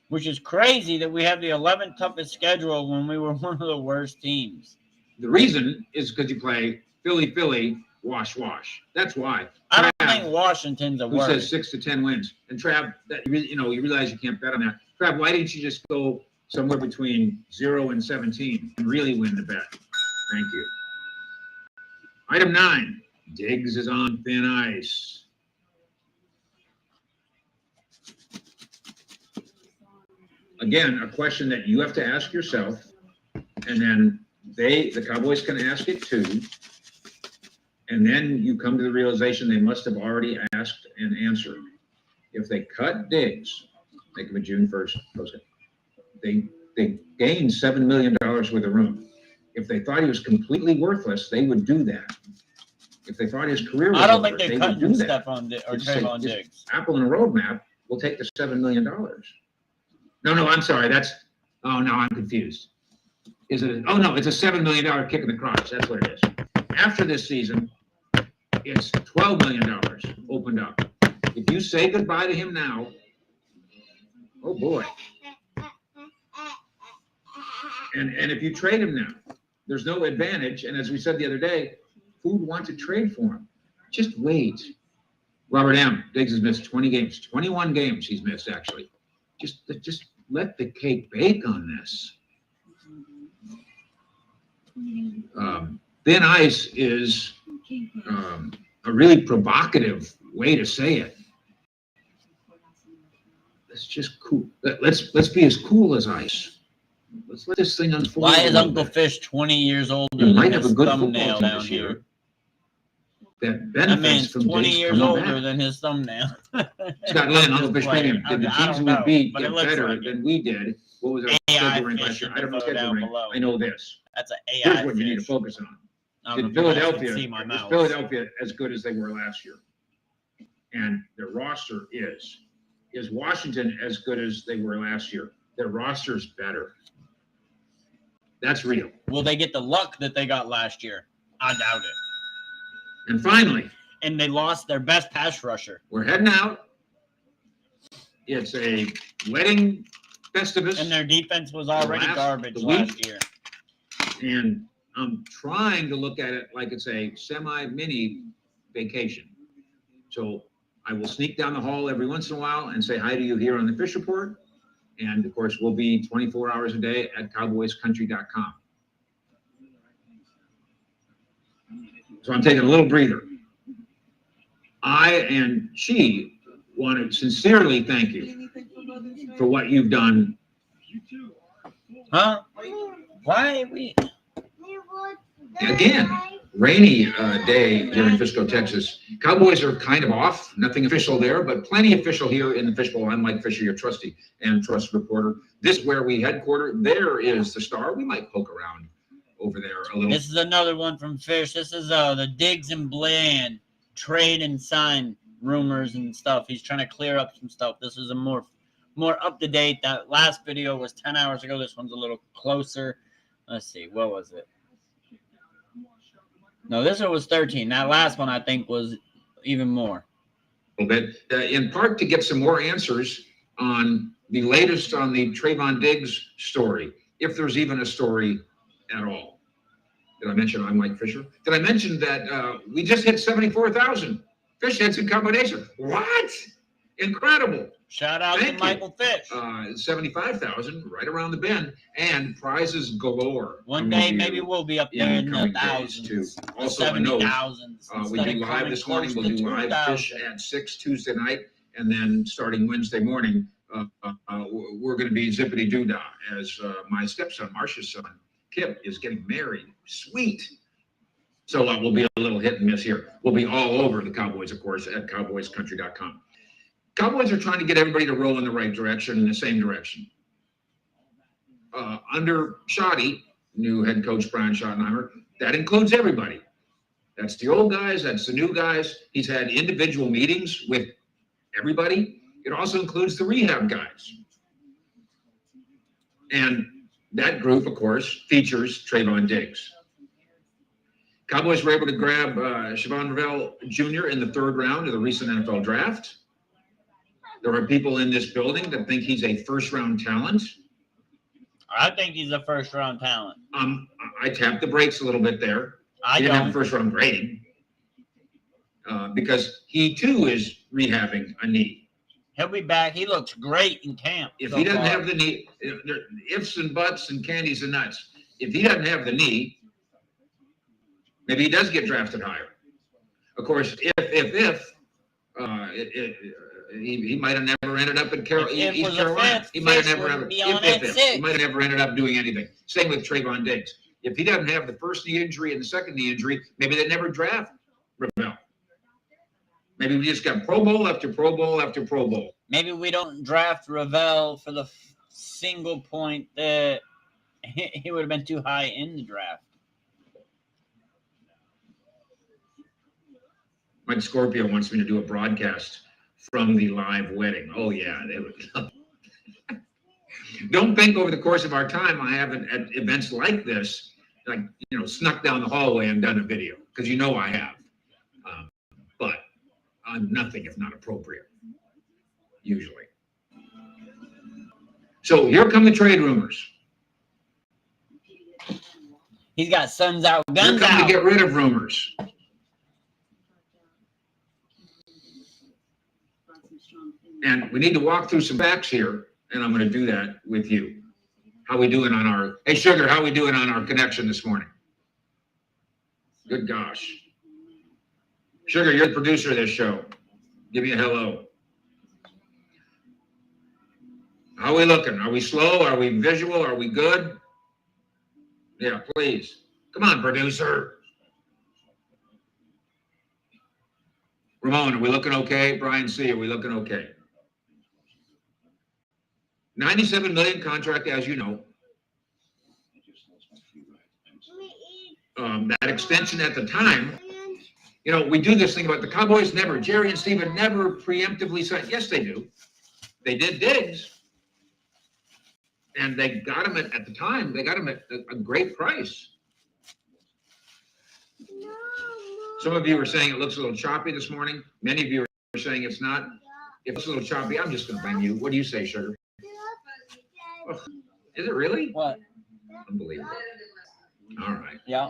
Which is crazy that we have the 11th toughest schedule when we were one of the worst teams. The reason is because you play Philly, wash. That's why. I don't Trav, think Washington's a who word. says 6 to 10 wins? And Trav, that you realize you can't bet on that. Trav, why didn't you just go somewhere between 0 and 17 and really win the bet? Thank you. Item 9. Diggs is on thin ice. Again, a question that you have to ask yourself, and then the Cowboys can ask it too. And then you come to the realization they must have already asked and answered. If they cut Diggs, think of a June 1st posting, they gained $7 million worth of room. If they thought he was completely worthless, they would do that. If they thought his career was I don't over, think they're they would cutting do that. Stephon or They'd say, Trayvon just Diggs. Apple and a roadmap will take the $7 million. No, I'm sorry. Oh, no, I'm confused. It's a $7 million kick in the crotch. That's what it is. After this season, it's $12 million opened up. If you say goodbye to him now, oh boy. And if you trade him now, there's no advantage. And as we said the other day, who would want to trade for him? Just wait. Robert M. Diggs has missed 20 games, 21 games he's missed, actually. Just let the cake bake on this. Thin ice is a really provocative way to say it. It's just cool. Let's be as cool as ice. Let's let this thing unfold. Why is Uncle Fish 20 years older You than might have his a good thumbnail football team down this here? year that That benefits man's from 20 Diggs years coming older back. than his thumbnail. Scott Lynn, Uncle Fish Playing. Premium. Did the I teams don't we know, beat but it get looks better like it. than we did? What was our AI schedule rank Fish last year? in I the don't know photo schedule down rank. below. I know this. That's an AI Here's what you need to fish. focus on. I don't Is know if you guys can Philadelphia, see my is mouse. Philadelphia as good as they were last year? And their roster is. Is Washington as good as they were last year? Their roster's better. That's real. Will they get the luck that they got last year? I doubt it. And finally, And they lost their best pass rusher. we're heading out. It's a wedding Festivus. And their defense was already garbage the week. last year. And I'm trying to look at it like it's a semi-mini vacation. So I will sneak down the hall every once in a while and say hi to you here on the Fish Report. And of course, we'll be 24 hours a day at cowboyscountry.com. So I'm taking a little breather. I and she want to sincerely thank you for what you've done. Huh? Why we? Again, rainy day here in Frisco, Texas. Cowboys are kind of off. Nothing official there, but plenty official here in the Fishbowl. I'm Mike Fisher, your trusty and trust reporter. This is where we headquarter. There is the star. We might poke around over there a little. This is another one from Fish. This is the Diggs and Bland trade and sign rumors and stuff. He's trying to clear up some stuff. This is a more up to date. That last video was 10 hours ago. This one's a little closer. Let's see. What was it? No, this one was 13. That last one I think was even more. A little bit, in part to get some more answers on the latest on the Trayvon Diggs story, if there's even a story at all. Did I mention I'm Mike Fisher? Did I mention that we just hit 74,000 fish heads in combination? What? Incredible. Shout out Thank to Michael Fish. 75,000 right around the bend, and prizes galore. One day maybe we'll be up there in the thousands. Too. Also, I know 70,000s. we do live this morning. We'll do live fish at 6 Tuesday night, and then starting Wednesday morning, we're going to be zippity doodah as my stepson, Marcia's son, Kip, is getting married. Sweet. So we'll be a little hit and miss here. We'll be all over the Cowboys, of course, at cowboyscountry.com. Cowboys are trying to get everybody to roll in the right direction, in the same direction. Under Shoddy, new head coach Brian Schottenheimer, that includes everybody. That's the old guys, that's the new guys. He's had individual meetings with everybody. It also includes the rehab guys. And that group, of course, features Trayvon Diggs. Cowboys were able to grab Siobhan Revelle Jr. in the 3rd round of the recent NFL draft. There are people in this building that think he's a first-round talent. I think he's a first-round talent. I tapped the brakes a little bit there. I didn't have don't. a first-round grading because he, too, is rehabbing a knee. He'll be back. He looks great in camp. If he doesn't have the knee, ifs and buts and candies and nuts. If he doesn't have the knee, maybe he does get drafted higher. Of course, he might have never ended up in East Carolina. He might have never ended up doing anything. Same with Trayvon Diggs. If he doesn't have the first knee injury and the second knee injury, maybe they never draft Revelle. Maybe we just got Pro Bowl after Pro Bowl after Pro Bowl. Maybe we don't draft Revelle for the single point that he would have been too high in the draft. Mike Scorpio wants me to do a broadcast from the live wedding. Oh, yeah. They would. Don't think over the course of our time I haven't at events like this, like, snuck down the hallway and done a video, because I have. But I'm nothing if not appropriate, usually. So here come the trade rumors. He's got sons out, guns They're coming out. to get rid of rumors. And we need to walk through some facts here, and I'm going to do that with you. How we doing on our, hey, Sugar, how we doing on our connection this morning? Good gosh. Sugar, you're the producer of this show. Give me a hello. How are we looking? Are we slow? Are we visual? Are we good? Yeah, please. Come on, producer. Ramon, are we looking okay? Brian C., are we looking okay? 97 million contract, as you know. That extension at the time, we do this thing about the Cowboys never, Jerry and Steven never preemptively signed. Yes, they do. They did Diggs. And they got him at the time, they got him at a great price. Some of you are saying it looks a little choppy this morning. Many of you are saying it's not. If it's a little choppy, I'm just going to blame you. What do you say, Sugar? Oh, is it really? What? Unbelievable. All right. Yeah.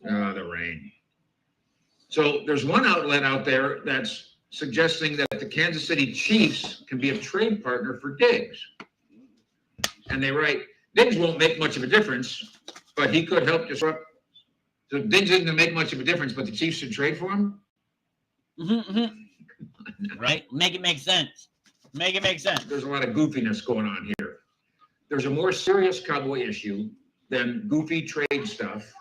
The rain. So there's one outlet out there that's suggesting that the Kansas City Chiefs can be a trade partner for Diggs. And they write, Diggs won't make much of a difference, but he could help disrupt. So Diggs isn't going to make much of a difference, but the Chiefs should trade for him? Right? Make it make sense. Make it make sense. There's a lot of goofiness going on here. There's a more serious Cowboy issue than goofy trade stuff.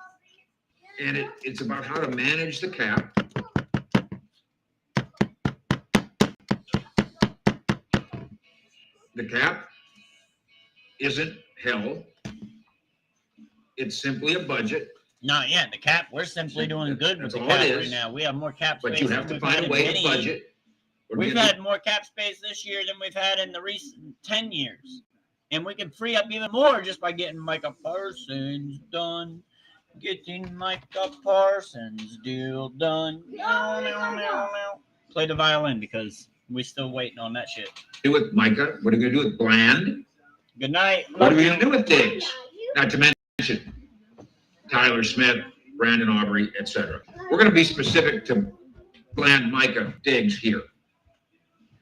And it's about how to manage the cap. The cap isn't hell. It's simply a budget. Not yet. The cap, we're simply doing good with That's the all cap it right is. now. We have more cap space. But you have to find a way to budget. We've had more cap space this year than we've had in the recent 10 years. And we can free up even more just by getting Micah Parsons done. Getting Micah Parsons deal done. Meow, meow, meow, meow. Play the violin because we're still waiting on that shit. Do with Micah? What are we going to do with Bland? Good night. What are we going to do with Diggs? Not to mention Tyler Smith, Brandon Aubrey, etc. We're going to be specific to Bland, Micah, Diggs here.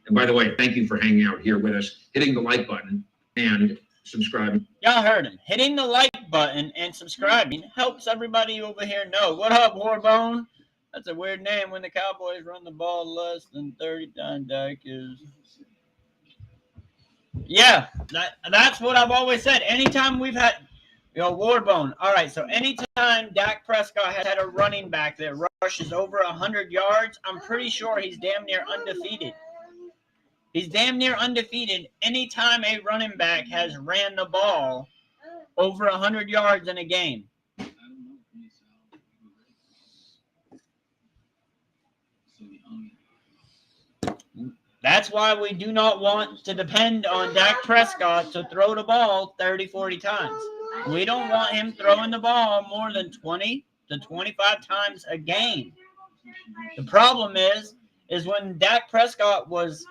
And by the way, thank you for hanging out here with us, hitting the like button and subscribing. Y'all heard him. Hitting the like button and subscribing helps everybody over here know. What up, Warbone? That's a weird name when the Cowboys run the ball less than 30 times. Dak is. Yeah, that's what I've always said. Anytime we've had, Warbone. All right, so anytime Dak Prescott has had a running back that rushes over 100 yards, I'm pretty sure he's damn near undefeated. He's damn near undefeated anytime a running back has ran the ball over 100 yards in a game. That's why we do not want to depend on Dak Prescott to throw the ball 30, 40 times. We don't want him throwing the ball more than 20 to 25 times a game. The problem is when Dak Prescott was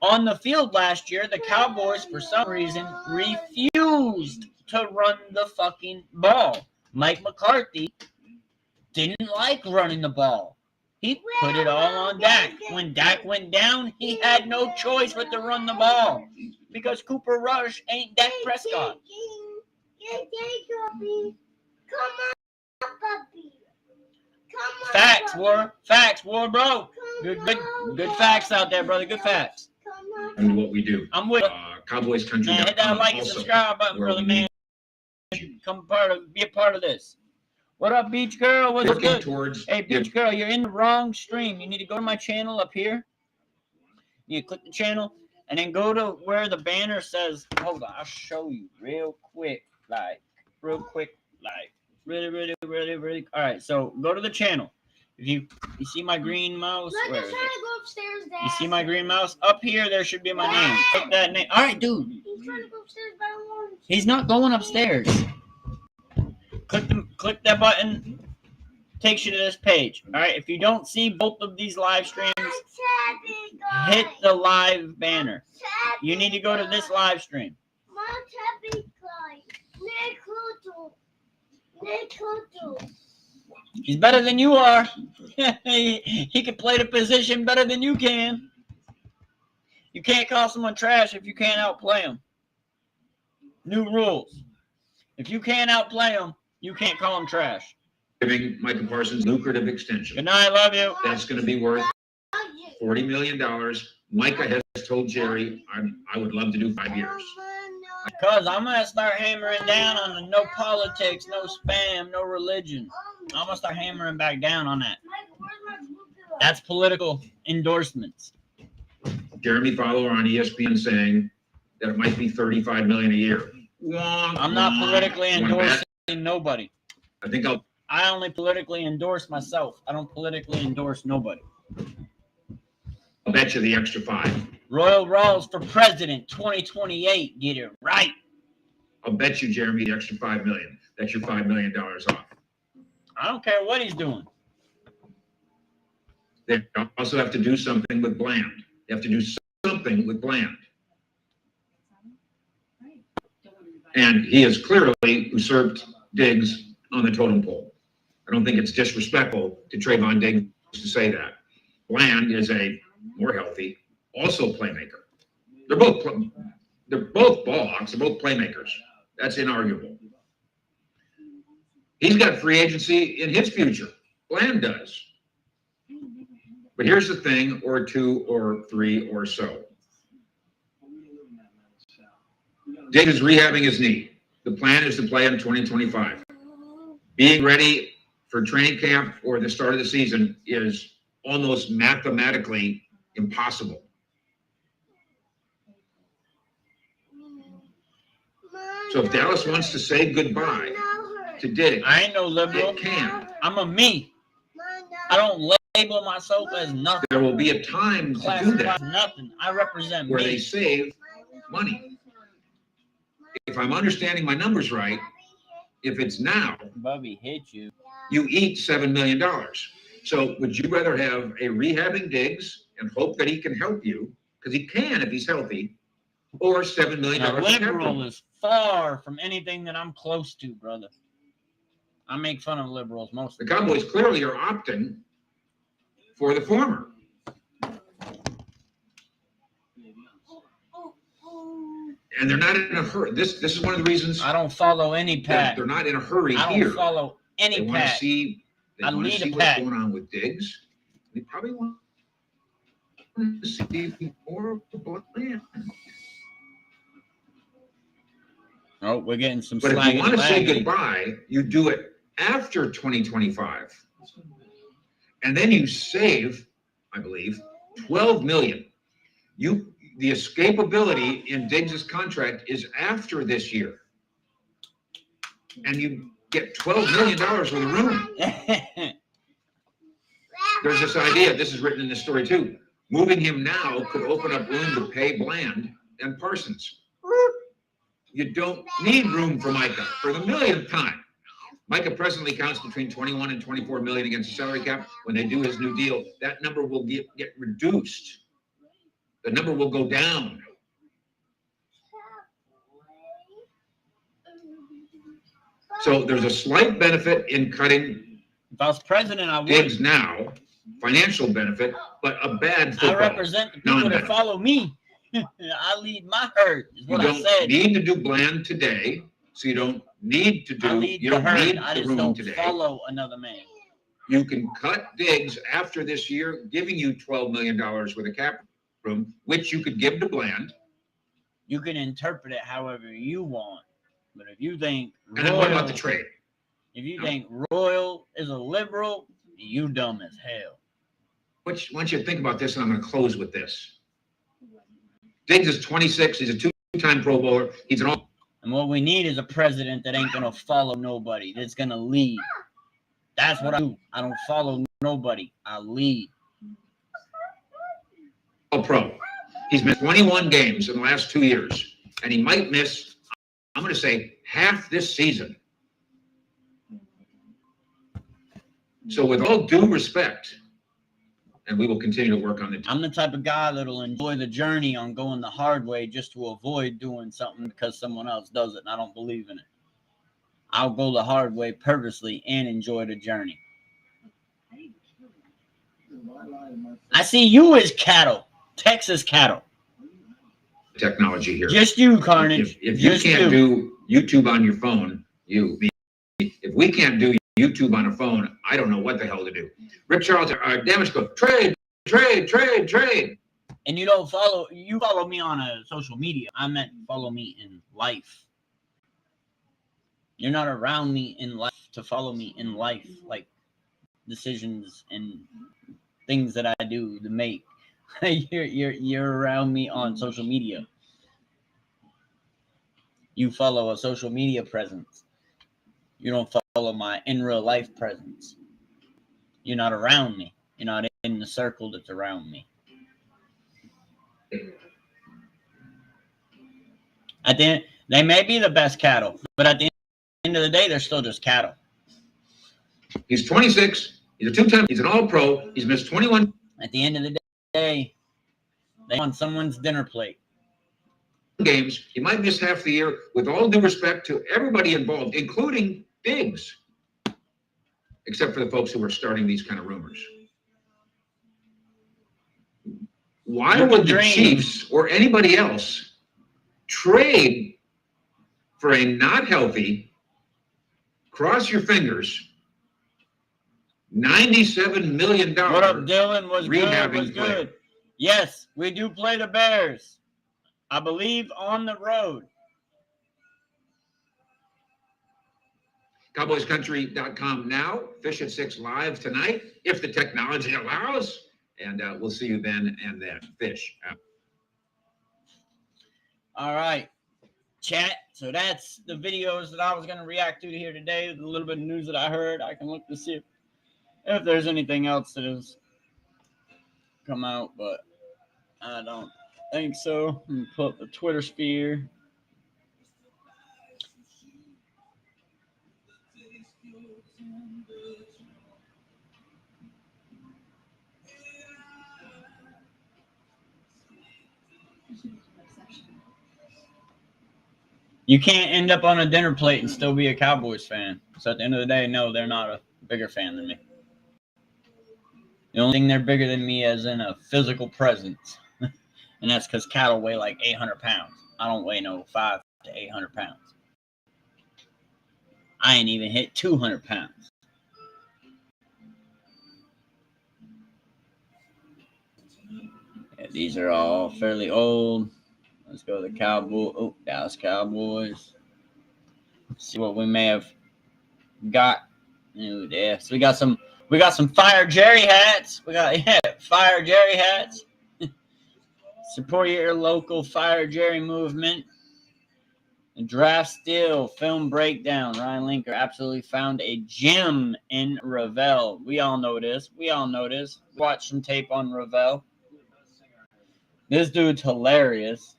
on the field last year, the Cowboys, for some reason, refused to run the fucking ball. Mike McCarthy didn't like running the ball. He put it all on Dak. When Dak went down, he had no choice but to run the ball because Cooper Rush ain't Dak Prescott. Facts, war, bro. Good facts out there, brother. Good facts. And what we do. I'm with Cowboys Country. man, hit that like and subscribe button, brother, man. Be a part of this. What up, Beach Girl? What's good? Hey, Beach Girl, you're in the wrong stream. You need to go to my channel up here. You click the channel and then go to where the banner says, hold on, I'll show you real quick. Really. All right, so go to the channel. If you see my green mouse, where is it? Go upstairs, Dad. You see my green mouse? Up here, there should be my name. Click that name. All right, dude. He's trying to go upstairs by lunch. He's not going upstairs. Click that button. Takes you to this page. All right. If you don't see both of these live streams, hit the live banner. You need to go to this live stream. He's better than you are. He can play the position better than you can. You can't call someone trash if you can't outplay them. New rules. If you can't outplay them, you can't call them trash. Giving Micah Parsons lucrative extension. Good night. Love you. That's going to be worth $40 million. Micah has told Jerry, I would love to do 5 years. Because I'm going to start hammering down on the no politics, no spam, no religion. I'm going to start hammering back down on that. That's political endorsements. Jeremy Fowler on ESPN saying that it might be $35 million a year. I'm not politically endorsing nobody. I only politically endorse myself. I don't politically endorse nobody. I'll bet you the extra 5. Royal Rawls for president 2028. Get it right. I'll bet you, Jeremy, the extra $5 million. That's your $5 million off. I don't care what he's doing. They also have to do something with Bland. They have to do something with Bland. And he has clearly usurped Diggs on the totem pole. I don't think it's disrespectful to Trayvon Diggs to say that. Bland is a more healthy, also playmaker. They're both ball hawks. They're both playmakers. That's inarguable. He's got free agency in his future. Bland does. But here's the thing, or 2 or 3 or so. Diggs is rehabbing his knee. The plan is to play in 2025. Being ready for training camp or the start of the season is almost mathematically impossible. So if Dallas wants to say goodbye to Diggs, I ain't no liberal. it can. I'm a me. I don't label myself as nothing. There will be a time to do that. Nothing. I represent where me. they save money. If I'm understanding my numbers right, if it's now, Bubby hit you. you eat $7 million. So would you rather have a rehabbing Diggs and hope that he can help you, because he can if he's healthy, or $7 million? A liberal is far from anything that I'm close to, brother. I make fun of liberals most. The Cowboys clearly are opting for the former. And they're not in a hurry. This is one of the reasons I don't follow any pack. they're not in a hurry I here. don't follow any They want to pack. see, I want to lead see a what's pack. going on with Diggs. They probably want to see more of the plan. Oh, we're getting some But if slag you and want to say lagging. goodbye, you do it after 2025. And then you save, I believe, $12 million. The escapability in Diggs' contract is after this year. And you get $12 million worth of room. There's this idea, this is written in the story too. Moving him now could open up room to pay Bland and Parsons. You don't need room for Micah for the millionth time. Micah presently counts between 21 and 24 million against the salary cap. When they do his new deal, that number will get reduced. The number will go down. So there's a slight benefit in cutting If I was president, I would. Diggs now, financial benefit, but a bad football. I represent the people that non-benefit. follow me. I lead my herd, is You what I don't said. need to do Bland today, so you don't need to I do, lead you the don't need herd. I the just room don't today. follow another man. You can cut Diggs after this year, giving you $12 million worth of cap room, which you could give to Bland. You can interpret it however you want. But if you think And then what about the trade? If you think Royal is a liberal, you dumb as hell. Which, once you think about this, and I'm going to close with this. Diggs is 26. He's a two-time Pro Bowler. He's an all. And what we need is a president that ain't gonna follow nobody. That's gonna lead. That's what I do. I don't follow nobody. I lead. Pro. He's missed 21 games in the last 2 years, and he might miss, I'm going to say, half this season. So with all due respect, and we will continue to work on it. I'm the type of guy that'll enjoy the journey on going the hard way just to avoid doing something because someone else does it and I don't believe in it. I'll go the hard way purposely and enjoy the journey. I see you as cattle, Texas cattle. Technology here. Just you, Carnage. If you can't do YouTube on your phone, if we can't do YouTube on a phone, I don't know what the hell to do. Rick Charles, damage go trade. And you don't follow, you follow me on a social media. I meant follow me in life. You're not around me in life to follow me in life, like decisions and things that I do to make. you're around me on social media. You follow a social media presence. You don't follow my in real life presence. You're not around me. You're not in the circle that's around me. At the end, they may be the best cattle, but at the end of the day, they're still just cattle. He's 26. He's a two-time. He's an all-pro. He's missed 21. At the end of the day, they on someone's dinner plate. Games. He might miss half the year. With all due respect to everybody involved, including Diggs, except for the folks who are starting these kind of rumors. Why would the Chiefs or anybody else trade for a not healthy, cross your fingers, $97 million What up, Dylan? Was good. Was player? good. Yes, we do play the Bears. I believe on the road. CowboysCountry.com now. Fish at 6 live tonight, if the technology allows. And we'll see you then and then. Fish out. All right, chat. So that's the videos that I was going to react to here today. A little bit of news that I heard. I can look to see if there's anything else that has come out, but I don't think so. Let me pull up the Twitter sphere. You can't end up on a dinner plate and still be a Cowboys fan. So at the end of the day, no, they're not a bigger fan than me. The only thing they're bigger than me is in a physical presence. And that's because cattle weigh like 800 pounds. I don't weigh no 500 to 800 pounds. I ain't even hit 200 pounds. Yeah, these are all fairly old. Let's go to the Cowboys. Oh, Dallas Cowboys. See what we may have got. Ooh, yeah. So we got some Fire Jerry hats. We got Fire Jerry hats. Support your local Fire Jerry movement. The Draft Steel film breakdown. Ryan Linker absolutely found a gem in Ravel. We all know this. Watch some tape on Ravel. This dude's hilarious.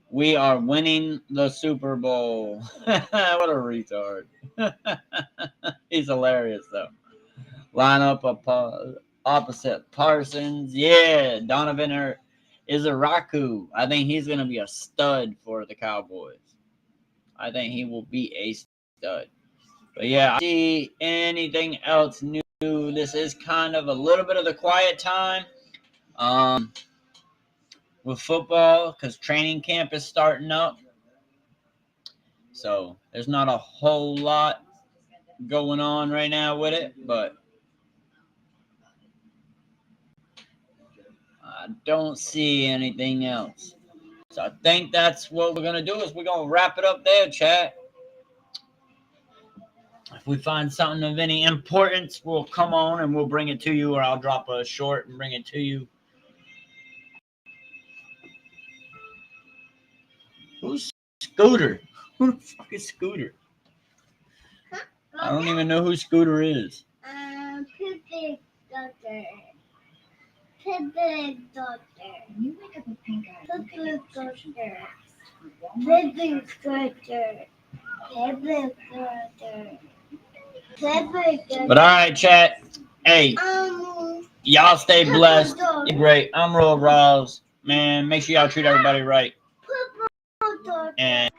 We are winning the Super Bowl. What a retard. He's hilarious, though. Line up opposite Parsons. Yeah, Donovan Izaraku. I think he's going to be a stud for the Cowboys. I think he will be a stud. But yeah, I see anything else new. This is kind of a little bit of the quiet time with football because training camp is starting up. So there's not a whole lot going on right now with it, but I don't see anything else. So I think that's what we're going to do is we're going to wrap it up there, chat. If we find something of any importance, we'll come on and we'll bring it to you, or I'll drop a short and bring it to you. Who's Scooter? Who the fuck is Scooter? I don't even know who Scooter is. Pippi's daughter. Pippi's daughter. You wake up with pink eyes. Pippi's daughter. Pippi's daughter. Pippi's daughter. Pippi's daughter. But all right, chat. Hey, y'all stay blessed. You're great. I'm Ryals. Man, make sure y'all treat everybody right. And